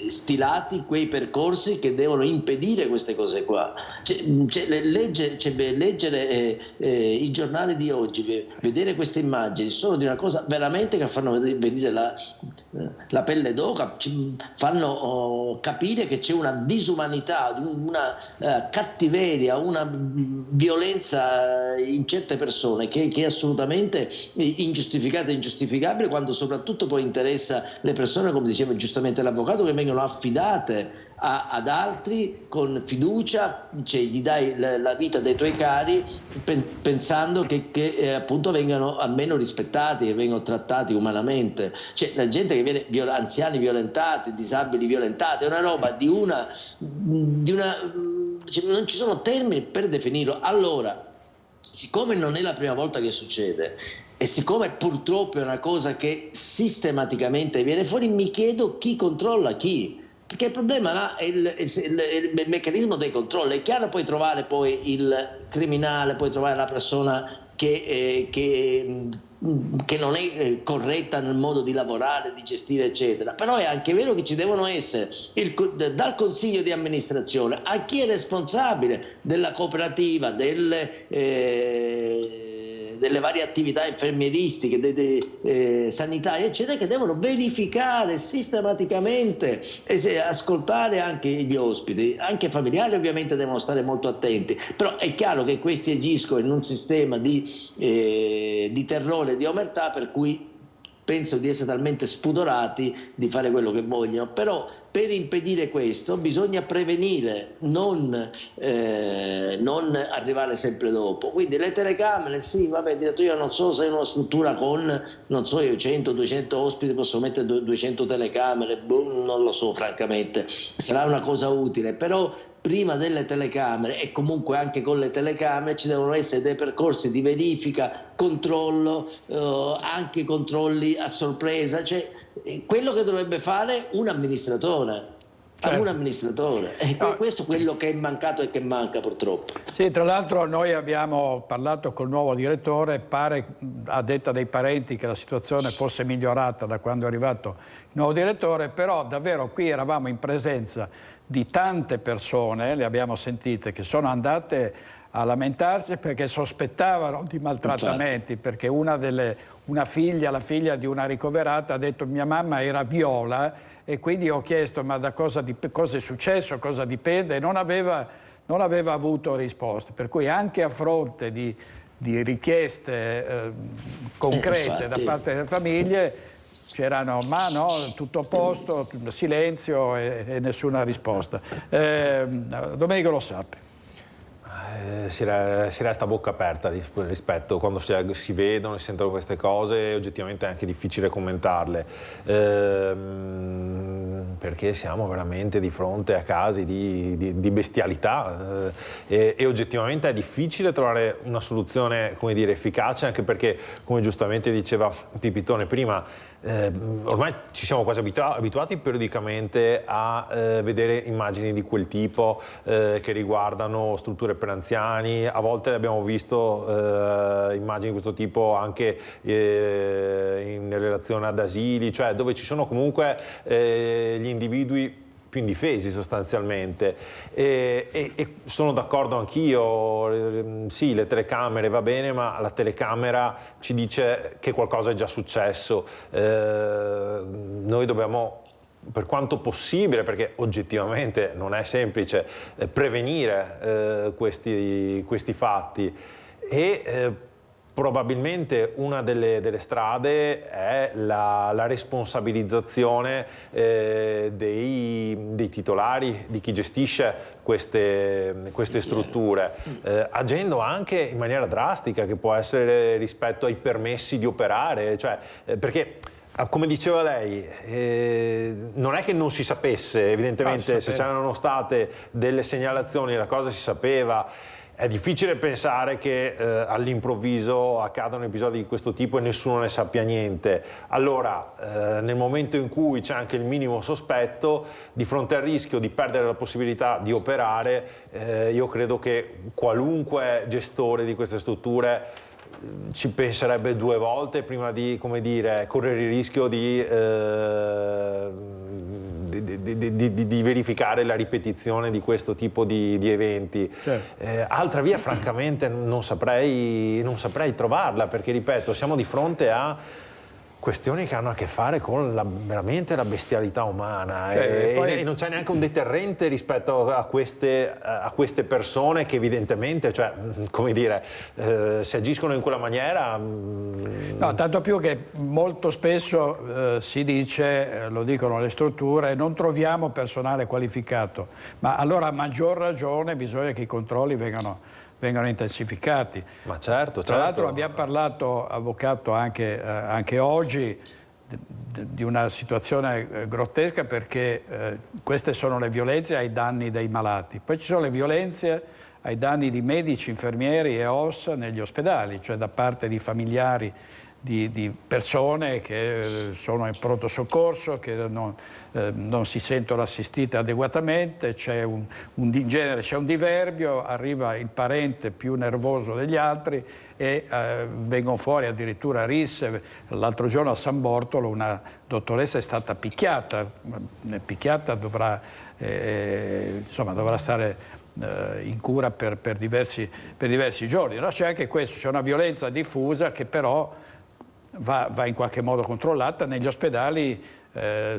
stilati quei percorsi che devono impedire queste cose qua. Leggere i giornali di oggi, vedere queste immagini sono di una cosa veramente che fanno venire la pelle d'oca, ci fanno capire che c'è una disumanità, una cattiveria, una violenza in certe persone che è assolutamente ingiustificata e ingiustificabile, quando soprattutto poi interessa le persone, come diceva giustamente l'avvocato, che vengono affidate ad altri con fiducia, cioè gli dai la vita dei tuoi cari pensando che appunto vengano almeno rispettati, che vengano trattati umanamente. Cioè la gente che viene, anziani violentati, disabili violentati, è una roba di una cioè, non ci sono termini per definirlo. Allora, siccome non è la prima volta che succede e siccome purtroppo è una cosa che sistematicamente viene fuori, mi chiedo chi controlla chi. Perché il problema là è il meccanismo dei controlli. È chiaro, puoi trovare poi il criminale, puoi trovare la persona che non è corretta nel modo di lavorare, di gestire, eccetera. Però è anche vero che ci devono essere dal consiglio di amministrazione a chi è responsabile della cooperativa, delle varie attività infermieristiche, sanitarie, eccetera, che devono verificare sistematicamente e ascoltare anche gli ospiti. Anche i familiari ovviamente devono stare molto attenti, però è chiaro che questi agiscono in un sistema di terrore, di omertà, per cui penso di essere talmente spudorati di fare quello che vogliono. Però per impedire questo bisogna prevenire, non arrivare sempre dopo. Quindi le telecamere, sì, vabbè, direttore, io non so se in una struttura con, non so io, 100-200 ospiti posso mettere 200 telecamere, non lo so francamente, sarà una cosa utile, però prima delle telecamere e comunque anche con le telecamere ci devono essere dei percorsi di verifica, controllo, anche controlli a sorpresa, cioè quello che dovrebbe fare un amministratore. Certo. Un amministratore, e questo è quello che è mancato e che manca purtroppo. Sì, tra l'altro noi abbiamo parlato col nuovo direttore, pare, a detta dei parenti, che la situazione fosse migliorata da quando è arrivato il nuovo direttore, però davvero qui eravamo in presenza di tante persone, le abbiamo sentite, che sono andate a lamentarsi perché sospettavano di maltrattamenti. Infatti. Perché la figlia di una ricoverata ha detto mia mamma era viola, e quindi ho chiesto ma da cosa è successo, cosa dipende, e non aveva avuto risposte, per cui anche a fronte di richieste concrete da parte delle famiglie c'erano ma no, tutto a posto, silenzio e nessuna risposta. Domenico lo sappia. Si resta a bocca aperta rispetto quando si vedono e si sentono queste cose, oggettivamente è anche difficile commentarle, perché siamo veramente di fronte a casi di bestialità e oggettivamente è difficile trovare una soluzione, come dire, efficace, anche perché, come giustamente diceva Pipitone prima, ormai ci siamo quasi abituati periodicamente a vedere immagini di quel tipo che riguardano strutture per anziani. A volte abbiamo visto immagini di questo tipo anche in relazione ad asili, cioè dove ci sono comunque gli individui più indifesi sostanzialmente, e sono d'accordo anch'io, sì, le telecamere va bene, ma la telecamera ci dice che qualcosa è già successo. Noi dobbiamo, per quanto possibile, perché oggettivamente non è semplice, prevenire questi fatti, e probabilmente una delle strade è la responsabilizzazione dei titolari, di chi gestisce queste strutture, agendo anche in maniera drastica, che può essere rispetto ai permessi di operare, cioè, perché come diceva lei, non è che non si sapesse, evidentemente se c'erano state delle segnalazioni la cosa si sapeva. È difficile pensare che all'improvviso accadano episodi di questo tipo e nessuno ne sappia niente. Allora, nel momento in cui c'è anche il minimo sospetto, di fronte al rischio di perdere la possibilità di operare, io credo che qualunque gestore di queste strutture ci penserebbe due volte prima di, come dire, correre il rischio di verificare la ripetizione di questo tipo di eventi. Certo. Altra via francamente non saprei trovarla, perché ripeto, siamo di fronte a questioni che hanno a che fare con veramente la bestialità umana, e non c'è neanche un deterrente rispetto a queste persone che evidentemente, cioè, come dire, se agiscono in quella maniera. No, tanto più che molto spesso si dice, lo dicono le strutture, non troviamo personale qualificato, ma allora a maggior ragione bisogna che i controlli vengano intensificati. Ma certo. Tra l'altro abbiamo parlato, avvocato, anche oggi di una situazione grottesca, perché queste sono le violenze ai danni dei malati. Poi ci sono le violenze ai danni di medici, infermieri e OSS negli ospedali, cioè da parte di familiari di persone che sono in pronto soccorso, che non si sentono assistite adeguatamente, in genere c'è un diverbio, arriva il parente più nervoso degli altri e vengono fuori addirittura risse. L'altro giorno a San Bortolo una dottoressa è stata picchiata, dovrà stare in cura per diversi giorni. No, c'è anche questo, c'è una violenza diffusa che però va in qualche modo controllata. Negli ospedali è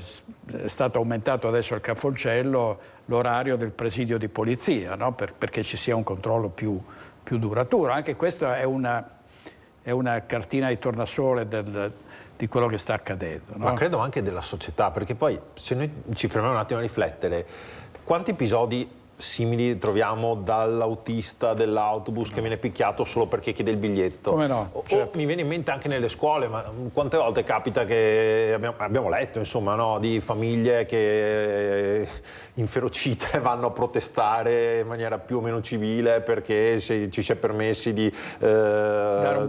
stato aumentato adesso il Cafoncello l'orario del presidio di polizia, no? Perché ci sia un controllo più duraturo. Anche questa è una cartina di tornasole di quello che sta accadendo. No? Ma credo anche della società, perché poi se noi ci fermiamo un attimo a riflettere, quanti episodi simili troviamo dall'autista dell'autobus che viene picchiato solo perché chiede il biglietto? Come no? O mi viene in mente anche nelle scuole, ma quante volte capita che abbiamo letto, insomma, no, di famiglie che inferocite vanno a protestare in maniera più o meno civile perché ci si è permessi di dare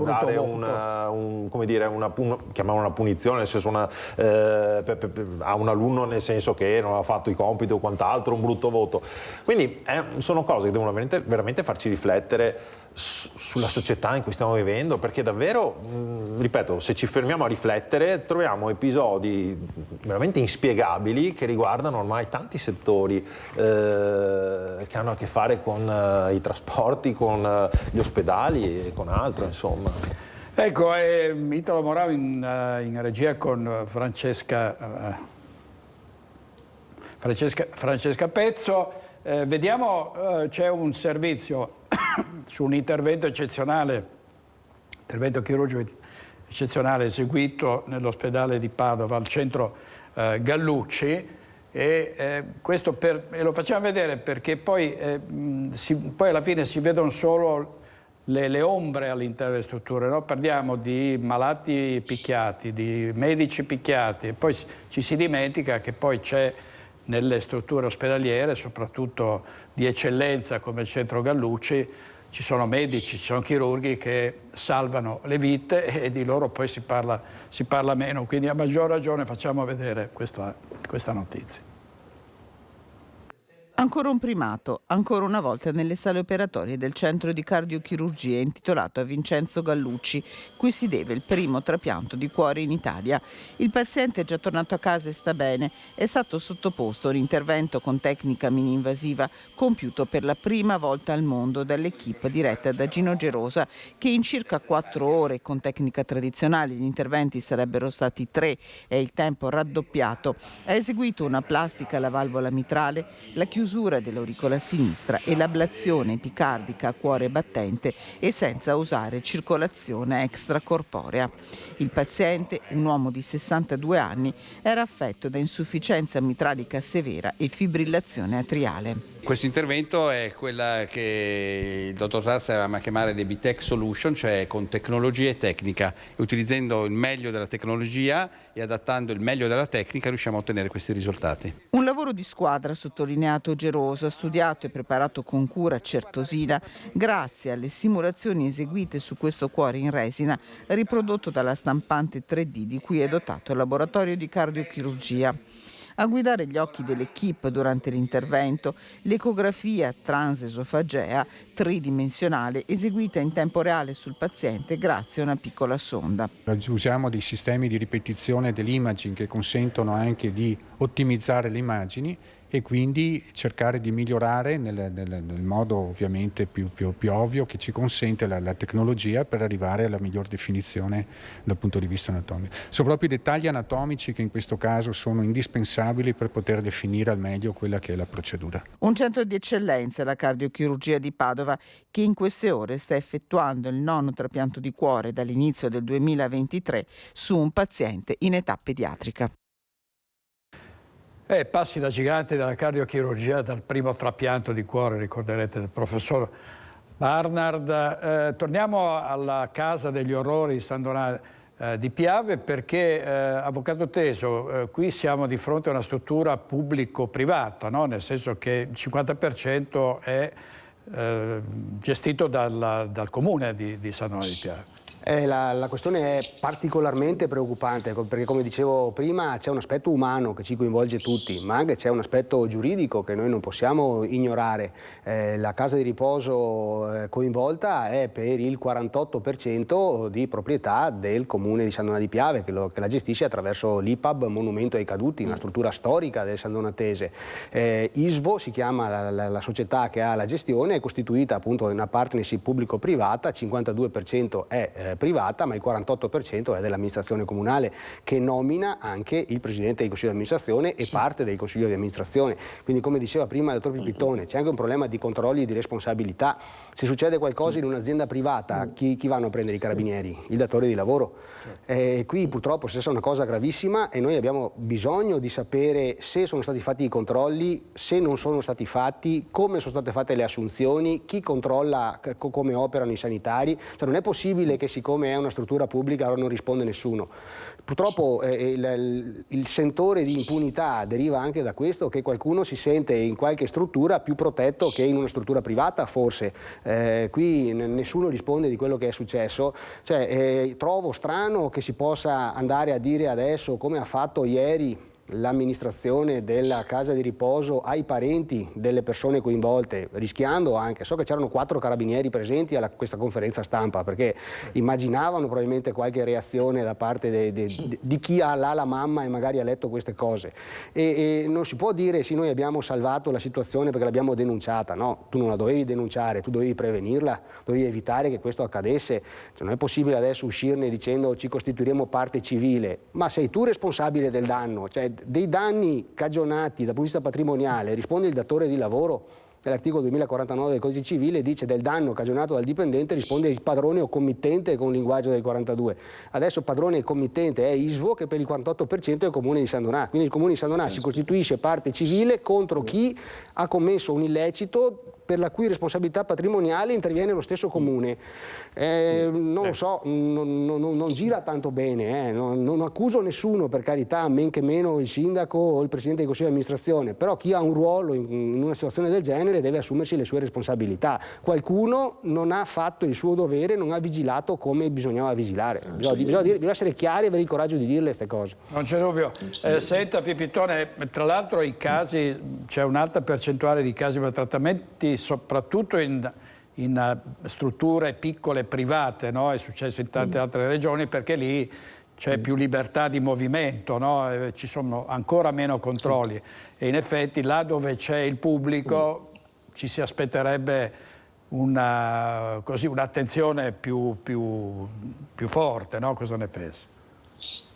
chiamare una punizione, nel senso a un alunno, nel senso che non ha fatto i compiti o quant'altro, un brutto voto. Quindi sono cose che devono veramente farci riflettere sulla società in cui stiamo vivendo, perché davvero, ripeto, se ci fermiamo a riflettere troviamo episodi veramente inspiegabili che riguardano ormai tanti settori che hanno a che fare con i trasporti, con gli ospedali e con altro, insomma. Ecco, Italo Morao in regia con Francesca Pezzo. Vediamo, c'è un servizio su un intervento eccezionale, intervento chirurgico eccezionale eseguito nell'ospedale di Padova, al centro Gallucci, e questo lo facciamo vedere perché poi alla fine si vedono solo le ombre all'interno delle strutture, no? Parliamo di malati picchiati, di medici picchiati, e poi ci si dimentica che poi c'è nelle strutture ospedaliere, soprattutto di eccellenza come il centro Gallucci, ci sono medici, ci sono chirurghi che salvano le vite e di loro poi si parla meno, quindi a maggior ragione facciamo vedere questa notizia. Ancora un primato, ancora una volta nelle sale operatorie del centro di cardiochirurgia intitolato a Vincenzo Gallucci, cui si deve il primo trapianto di cuore in Italia. Il paziente è già tornato a casa e sta bene, è stato sottoposto a un intervento con tecnica mini-invasiva compiuto per la prima volta al mondo dall'equipe diretta da Gino Gerosa, che in circa 4 ore, con tecnica tradizionale gli interventi sarebbero stati 3 e il tempo raddoppiato, ha eseguito una plastica alla valvola mitrale, la chiusura dell'auricola sinistra e l'ablazione epicardica a cuore battente e senza usare circolazione extracorporea. Il paziente, un uomo di 62 anni, era affetto da insufficienza mitralica severa e fibrillazione atriale. Questo intervento è quella che il dottor Tarza ama chiamare le BTEC Solution, cioè con tecnologia e tecnica. E utilizzando il meglio della tecnologia e adattando il meglio della tecnica riusciamo a ottenere questi risultati. Un lavoro di squadra, sottolineato Gerosa, studiato e preparato con cura certosina grazie alle simulazioni eseguite su questo cuore in resina riprodotto dalla stampante 3D di cui è dotato il laboratorio di cardiochirurgia. A guidare gli occhi dell'equipe durante l'intervento, l'ecografia transesofagea tridimensionale eseguita in tempo reale sul paziente grazie a una piccola sonda. Usiamo dei sistemi di ripetizione dell'imaging che consentono anche di ottimizzare le immagini e quindi cercare di migliorare nel modo ovviamente più ovvio che ci consente la tecnologia per arrivare alla miglior definizione dal punto di vista anatomico. Sono proprio i dettagli anatomici che in questo caso sono indispensabili per poter definire al meglio quella che è la procedura. Un centro di eccellenza, la cardiochirurgia di Padova, che in queste ore sta effettuando il 9° trapianto di cuore dall'inizio del 2023 su un paziente in età pediatrica. Passi da gigante della cardiochirurgia, dal primo trapianto di cuore, ricorderete, del professor Barnard. Torniamo alla Casa degli Orrori di San Donà di Piave perché, avvocato Teso, qui siamo di fronte a una struttura pubblico-privata, no? Nel senso che il 50% è gestito dal comune di San Donà di Piave. La questione è particolarmente preoccupante perché, come dicevo prima, c'è un aspetto umano che ci coinvolge tutti, ma anche c'è un aspetto giuridico che noi non possiamo ignorare. La casa di riposo coinvolta è per il 48% di proprietà del comune di San Donà di Piave, che la gestisce attraverso l'IPAB Monumento ai Caduti, una struttura storica del San Donatese. ISVO si chiama la società che ha la gestione, è costituita appunto da una partnership pubblico-privata, 52% è privata, ma il 48% è dell'amministrazione comunale, che nomina anche il presidente del consiglio di amministrazione e parte del consiglio di amministrazione. Quindi, come diceva prima il dottor Pipitone, c'è anche un problema di controlli e di responsabilità. Se succede qualcosa in un'azienda privata, chi vanno a prendere i carabinieri? Il datore di lavoro. Qui purtroppo è stata una cosa gravissima e noi abbiamo bisogno di sapere se sono stati fatti i controlli, se non sono stati fatti, come sono state fatte le assunzioni, chi controlla come operano i sanitari. Cioè, non è possibile che, siccome è una struttura pubblica, non risponde nessuno. Purtroppo il sentore di impunità deriva anche da questo, che qualcuno si sente in qualche struttura più protetto che in una struttura privata, forse. Qui nessuno risponde di quello che è successo. Cioè, trovo strano che si possa andare a dire adesso, come ha fatto ieri l'amministrazione della casa di riposo, ai parenti delle persone coinvolte, rischiando anche, so che c'erano 4 carabinieri presenti a questa conferenza stampa, perché immaginavano probabilmente qualche reazione da parte di chi ha la mamma e magari ha letto queste cose, e non si può dire sì, noi abbiamo salvato la situazione perché l'abbiamo denunciata. No, tu non la dovevi denunciare, tu dovevi prevenirla, dovevi evitare che questo accadesse. Cioè, non è possibile adesso uscirne dicendo ci costituiremo parte civile, ma sei tu responsabile del danno. Cioè, dei danni cagionati dal punto di vista patrimoniale risponde il datore di lavoro. L'articolo 2049 del Codice Civile dice del danno cagionato dal dipendente risponde il padrone o committente, con il linguaggio del 42. Adesso padrone e committente è ISVO, che per il 48% è il comune di San Donà. Quindi il comune di San Donà si costituisce parte civile contro chi ha commesso un illecito per la cui responsabilità patrimoniale interviene lo stesso comune. Non lo so, non gira tanto bene, non accuso nessuno, per carità, men che meno il sindaco o il presidente del consiglio di amministrazione, però chi ha un ruolo in una situazione del genere deve assumersi le sue responsabilità. Qualcuno non ha fatto il suo dovere, non ha vigilato come bisognava vigilare. Bisogna essere chiari e avere il coraggio di dirle queste cose. Non c'è dubbio. Senta Pipitone, tra l'altro i casi, c'è un'alta percentuale di casi di maltrattamenti soprattutto in strutture piccole private, no? È successo in tante altre regioni, perché lì c'è più libertà di movimento, no? Ci sono ancora meno controlli e in effetti là dove c'è il pubblico ci si aspetterebbe un'attenzione più forte, no? Cosa ne pensi?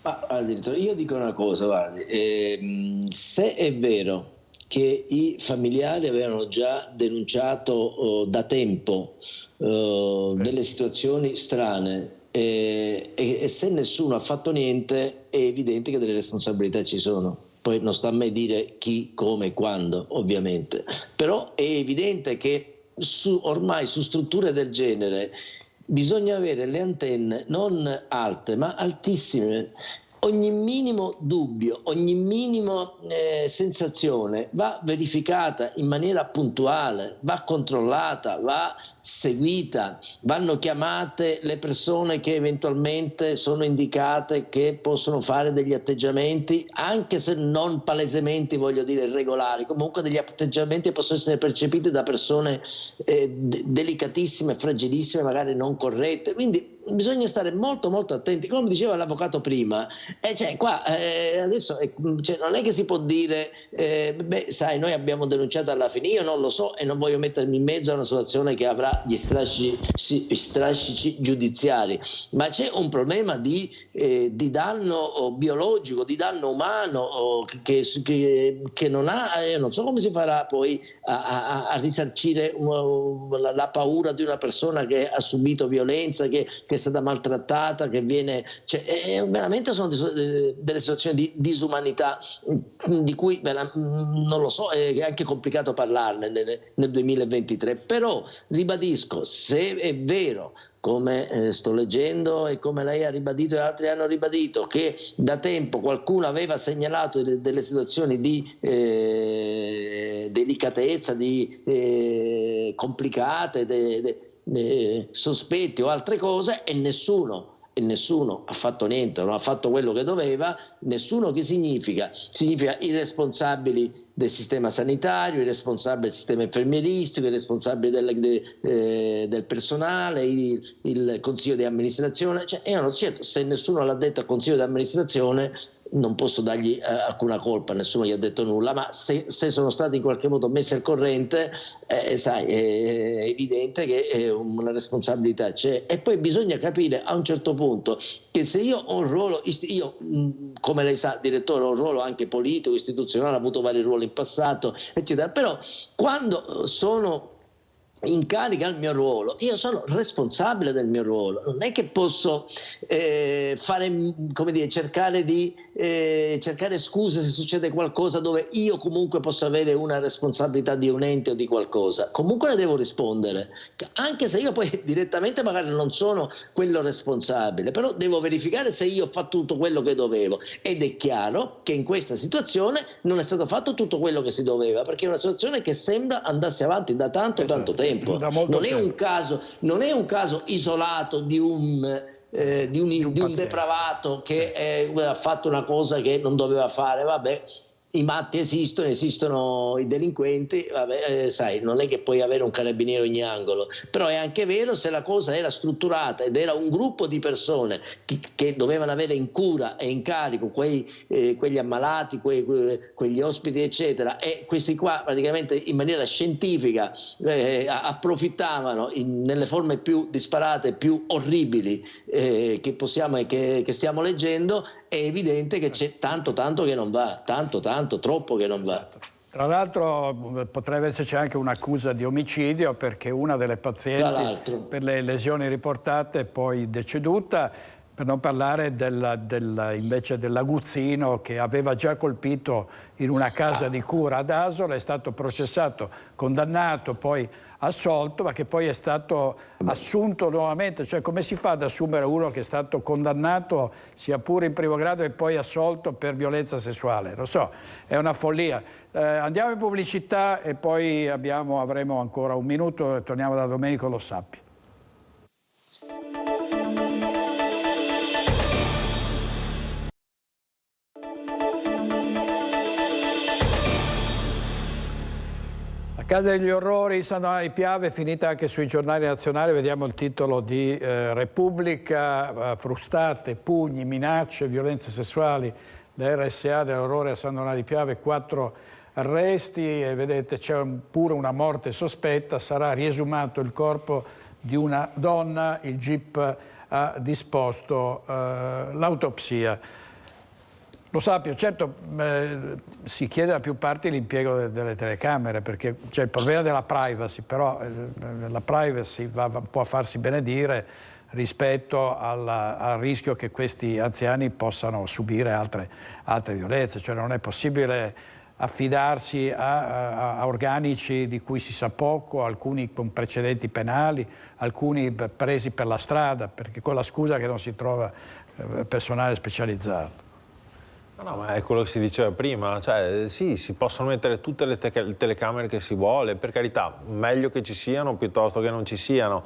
Ma addirittura io dico una cosa, guardi, se è vero che i familiari avevano già denunciato da tempo delle situazioni strane e se nessuno ha fatto niente, è evidente che delle responsabilità ci sono. Poi non sta a me dire chi, come, quando, ovviamente, però è evidente che ormai su strutture del genere bisogna avere le antenne non alte ma altissime. Ogni minimo dubbio, ogni minima sensazione va verificata in maniera puntuale, va controllata, va seguita, vanno chiamate le persone che eventualmente sono indicate che possono fare degli atteggiamenti, anche se non palesemente, voglio dire, irregolari, comunque degli atteggiamenti che possono essere percepiti da persone delicatissime, fragilissime, magari non corrette. Quindi bisogna stare molto molto attenti, come diceva l'avvocato prima, qua adesso non è che si può dire sai, noi abbiamo denunciato alla fine, io non lo so e non voglio mettermi in mezzo a una situazione che avrà gli strascici giudiziari, ma c'è un problema di danno biologico, di danno umano che non ha, non so come si farà poi a risarcire la paura di una persona che ha subito violenza, che è stata maltrattata, che viene, veramente sono delle situazioni di disumanità di cui non lo so, è anche complicato parlarne nel 2023, però ribadisco, se è vero, come sto leggendo e come lei ha ribadito e altri hanno ribadito, che da tempo qualcuno aveva segnalato delle situazioni di delicatezza, di complicate, sospetti o altre cose, e nessuno ha fatto niente, non ha fatto quello che doveva. Nessuno che significa i responsabili del sistema sanitario, i responsabili del sistema infermieristico, i responsabili del personale, il consiglio di amministrazione, certo, se nessuno l'ha detto al consiglio di amministrazione non posso dargli alcuna colpa, nessuno gli ha detto nulla, ma se sono stati in qualche modo messi al corrente, sai, è evidente che una responsabilità c'è. E poi bisogna capire a un certo punto che se io ho un ruolo, io come lei sa, direttore, ho un ruolo anche politico, istituzionale, ho avuto vari ruoli in passato, eccetera, però quando sono in carica al mio ruolo, io sono responsabile del mio ruolo, non è che posso fare, come dire, cercare scuse se succede qualcosa dove io comunque posso avere una responsabilità di un ente o di qualcosa, comunque ne devo rispondere, anche se io poi direttamente magari non sono quello responsabile, però devo verificare se io ho fatto tutto quello che dovevo, ed è chiaro che in questa situazione non è stato fatto tutto quello che si doveva, perché è una situazione che sembra andasse avanti da tanto tempo. Non è un caso isolato di un depravato che ha fatto una cosa che non doveva fare. Vabbè, i matti esistono i delinquenti, vabbè, sai, non è che puoi avere un carabiniere ogni angolo, però è anche vero se la cosa era strutturata ed era un gruppo di persone che dovevano avere in cura e in carico quegli ammalati, quegli ospiti eccetera, e questi qua praticamente in maniera scientifica approfittavano nelle forme più disparate, più orribili che stiamo leggendo, è evidente che c'è tanto che non va, troppo che non va. Tra l'altro potrebbe esserci anche un'accusa di omicidio, perché una delle pazienti per le lesioni riportate è poi deceduta, per non parlare invece dell'aguzzino che aveva già colpito in una casa di cura ad Asola, è stato processato, condannato, poi assolto, ma che poi è stato assunto nuovamente. Cioè, come si fa ad assumere uno che è stato condannato sia pure in primo grado e poi assolto per violenza sessuale? Lo so, è una follia. Andiamo in pubblicità e poi avremo ancora un minuto e torniamo da Domenico Lo Sappi. Casa degli orrori, Sandona di Piave, finita anche sui giornali nazionali. Vediamo il titolo di Repubblica: frustate, pugni, minacce, violenze sessuali, la RSA dell'orrore a Sandona di Piave, 4 arresti e vedete c'è pure una morte sospetta, sarà riesumato il corpo di una donna, il GIP ha disposto l'autopsia. Lo Sapio, certo si chiede da più parti l'impiego delle telecamere, perché c'è il problema della privacy, però la privacy può farsi benedire rispetto al rischio che questi anziani possano subire altre violenze. Cioè non è possibile affidarsi a organici di cui si sa poco, alcuni con precedenti penali, alcuni presi per la strada, perché con la scusa che non si trova personale specializzato. No, ma è quello che si diceva prima, cioè sì, si possono mettere tutte le telecamere che si vuole, per carità, meglio che ci siano piuttosto che non ci siano,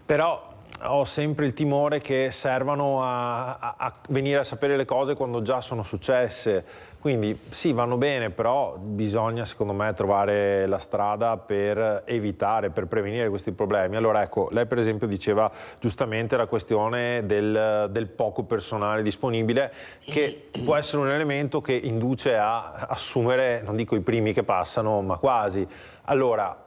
però ho sempre il timore che servano a venire a sapere le cose quando già sono successe. Quindi sì, vanno bene, però bisogna secondo me trovare la strada per evitare, per prevenire questi problemi. Allora ecco, lei per esempio diceva giustamente la questione del poco personale disponibile, che può essere un elemento che induce a assumere, non dico i primi che passano, ma quasi. Allora,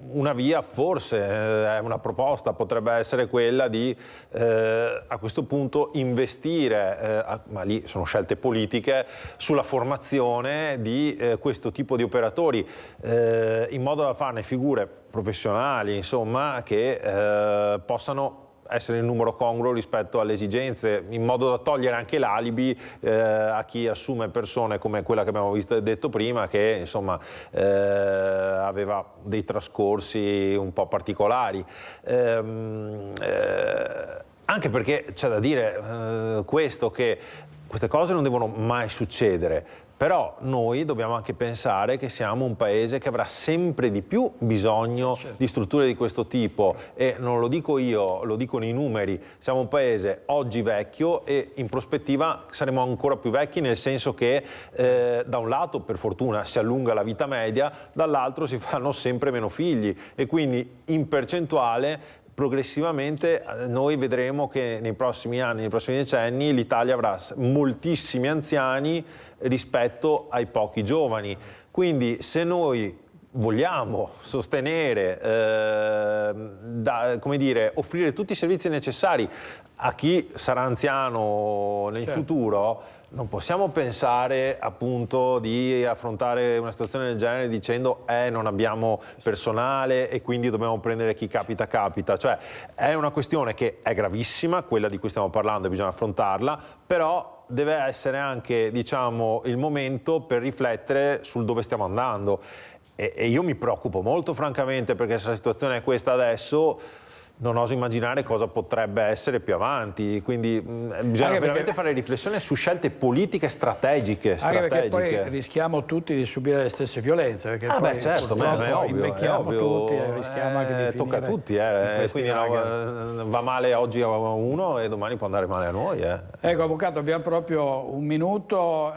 una via forse, è una proposta, potrebbe essere quella di a questo punto investire, ma lì sono scelte politiche, sulla formazione di questo tipo di operatori, in modo da farne figure professionali, insomma, che possano essere in numero congruo rispetto alle esigenze, in modo da togliere anche l'alibi a chi assume persone come quella che abbiamo detto prima, che insomma aveva dei trascorsi un po' particolari. Anche perché c'è da dire questo, che queste cose non devono mai succedere. Però noi dobbiamo anche pensare che siamo un paese che avrà sempre di più bisogno di strutture di questo tipo, e non lo dico io, lo dicono i numeri. Siamo un paese oggi vecchio e in prospettiva saremo ancora più vecchi, nel senso che da un lato per fortuna si allunga la vita media, dall'altro si fanno sempre meno figli e quindi in percentuale progressivamente noi vedremo che nei prossimi anni, nei prossimi decenni, l'Italia avrà moltissimi anziani rispetto ai pochi giovani. Quindi se noi vogliamo sostenere, come dire, offrire tutti i servizi necessari a chi sarà anziano nel futuro, non possiamo pensare appunto di affrontare una situazione del genere dicendo non abbiamo personale e quindi dobbiamo prendere chi capita capita. Cioè è una questione che è gravissima, quella di cui stiamo parlando, e bisogna affrontarla, però deve essere anche, diciamo, il momento per riflettere sul dove stiamo andando. E io mi preoccupo molto francamente, perché se la situazione è questa adesso non oso immaginare cosa potrebbe essere più avanti, quindi bisogna veramente fare riflessione su scelte politiche strategiche. Anche perché poi rischiamo tutti di subire le stesse violenze, perché poi certo, è ovvio, invecchiamo tutti e rischiamo anche di finire tocca a tutti, quindi va male oggi a uno e domani può andare male a noi. Ecco, avvocato, abbiamo proprio un minuto,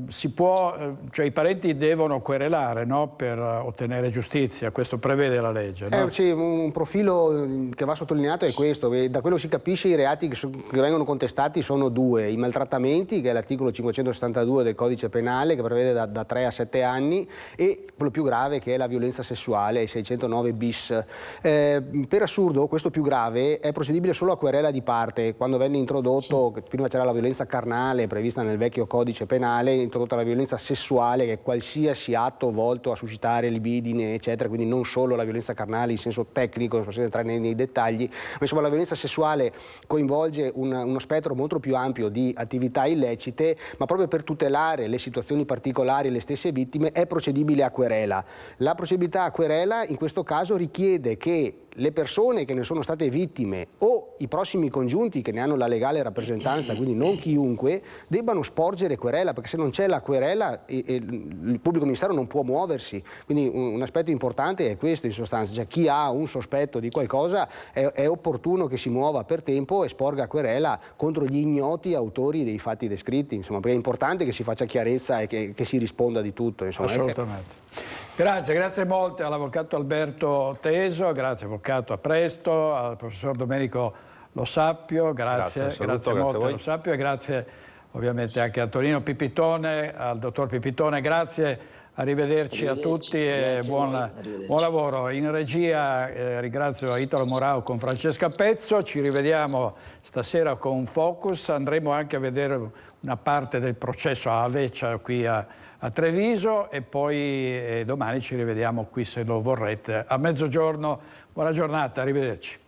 si può, cioè i parenti devono querelare, no, per ottenere giustizia, questo prevede la legge, no? Sì, un profilo che va sottolineato è questo, e da quello si capisce i reati che vengono contestati sono due: i maltrattamenti, che è l'articolo 572 del codice penale, che prevede da 3 a 7 anni, e quello più grave, che è la violenza sessuale, il 609 bis. Per assurdo questo più grave è procedibile solo a querela di parte. Quando venne introdotto, prima c'era la violenza carnale prevista nel vecchio codice penale, introdotta la violenza sessuale, che è qualsiasi atto volto a suscitare libidine eccetera, quindi non solo la violenza carnale in senso tecnico, non possiamo entrare nei dettagli, ma insomma la violenza sessuale coinvolge uno spettro molto più ampio di attività illecite, ma proprio per tutelare le situazioni particolari e le stesse vittime è procedibile a querela. La procedibilità a querela in questo caso richiede che le persone che ne sono state vittime o i prossimi congiunti che ne hanno la legale rappresentanza, quindi non chiunque, debbano sporgere querela, perché se non c'è la querela il pubblico ministero non può muoversi. Quindi un aspetto importante è questo in sostanza, cioè chi ha un sospetto di qualcosa è opportuno che si muova per tempo e sporga querela contro gli ignoti autori dei fatti descritti, insomma, perché è importante che si faccia chiarezza e che si risponda di tutto. Insomma. Assolutamente. Grazie molte all'avvocato Alberto Teso, grazie avvocato, a presto, al professor Domenico Lo Sapio, grazie molte Lo Sapio, e grazie ovviamente anche a Antonino Pipitone, al dottor Pipitone, grazie, arrivederci a tutti e buon lavoro. In regia ringrazio Italo Morao con Francesca Pezzo, ci rivediamo stasera con Focus, andremo anche a vedere una parte del processo a Aveccia qui a Treviso e poi domani ci rivediamo qui se lo vorrete a mezzogiorno. Buona giornata, arrivederci.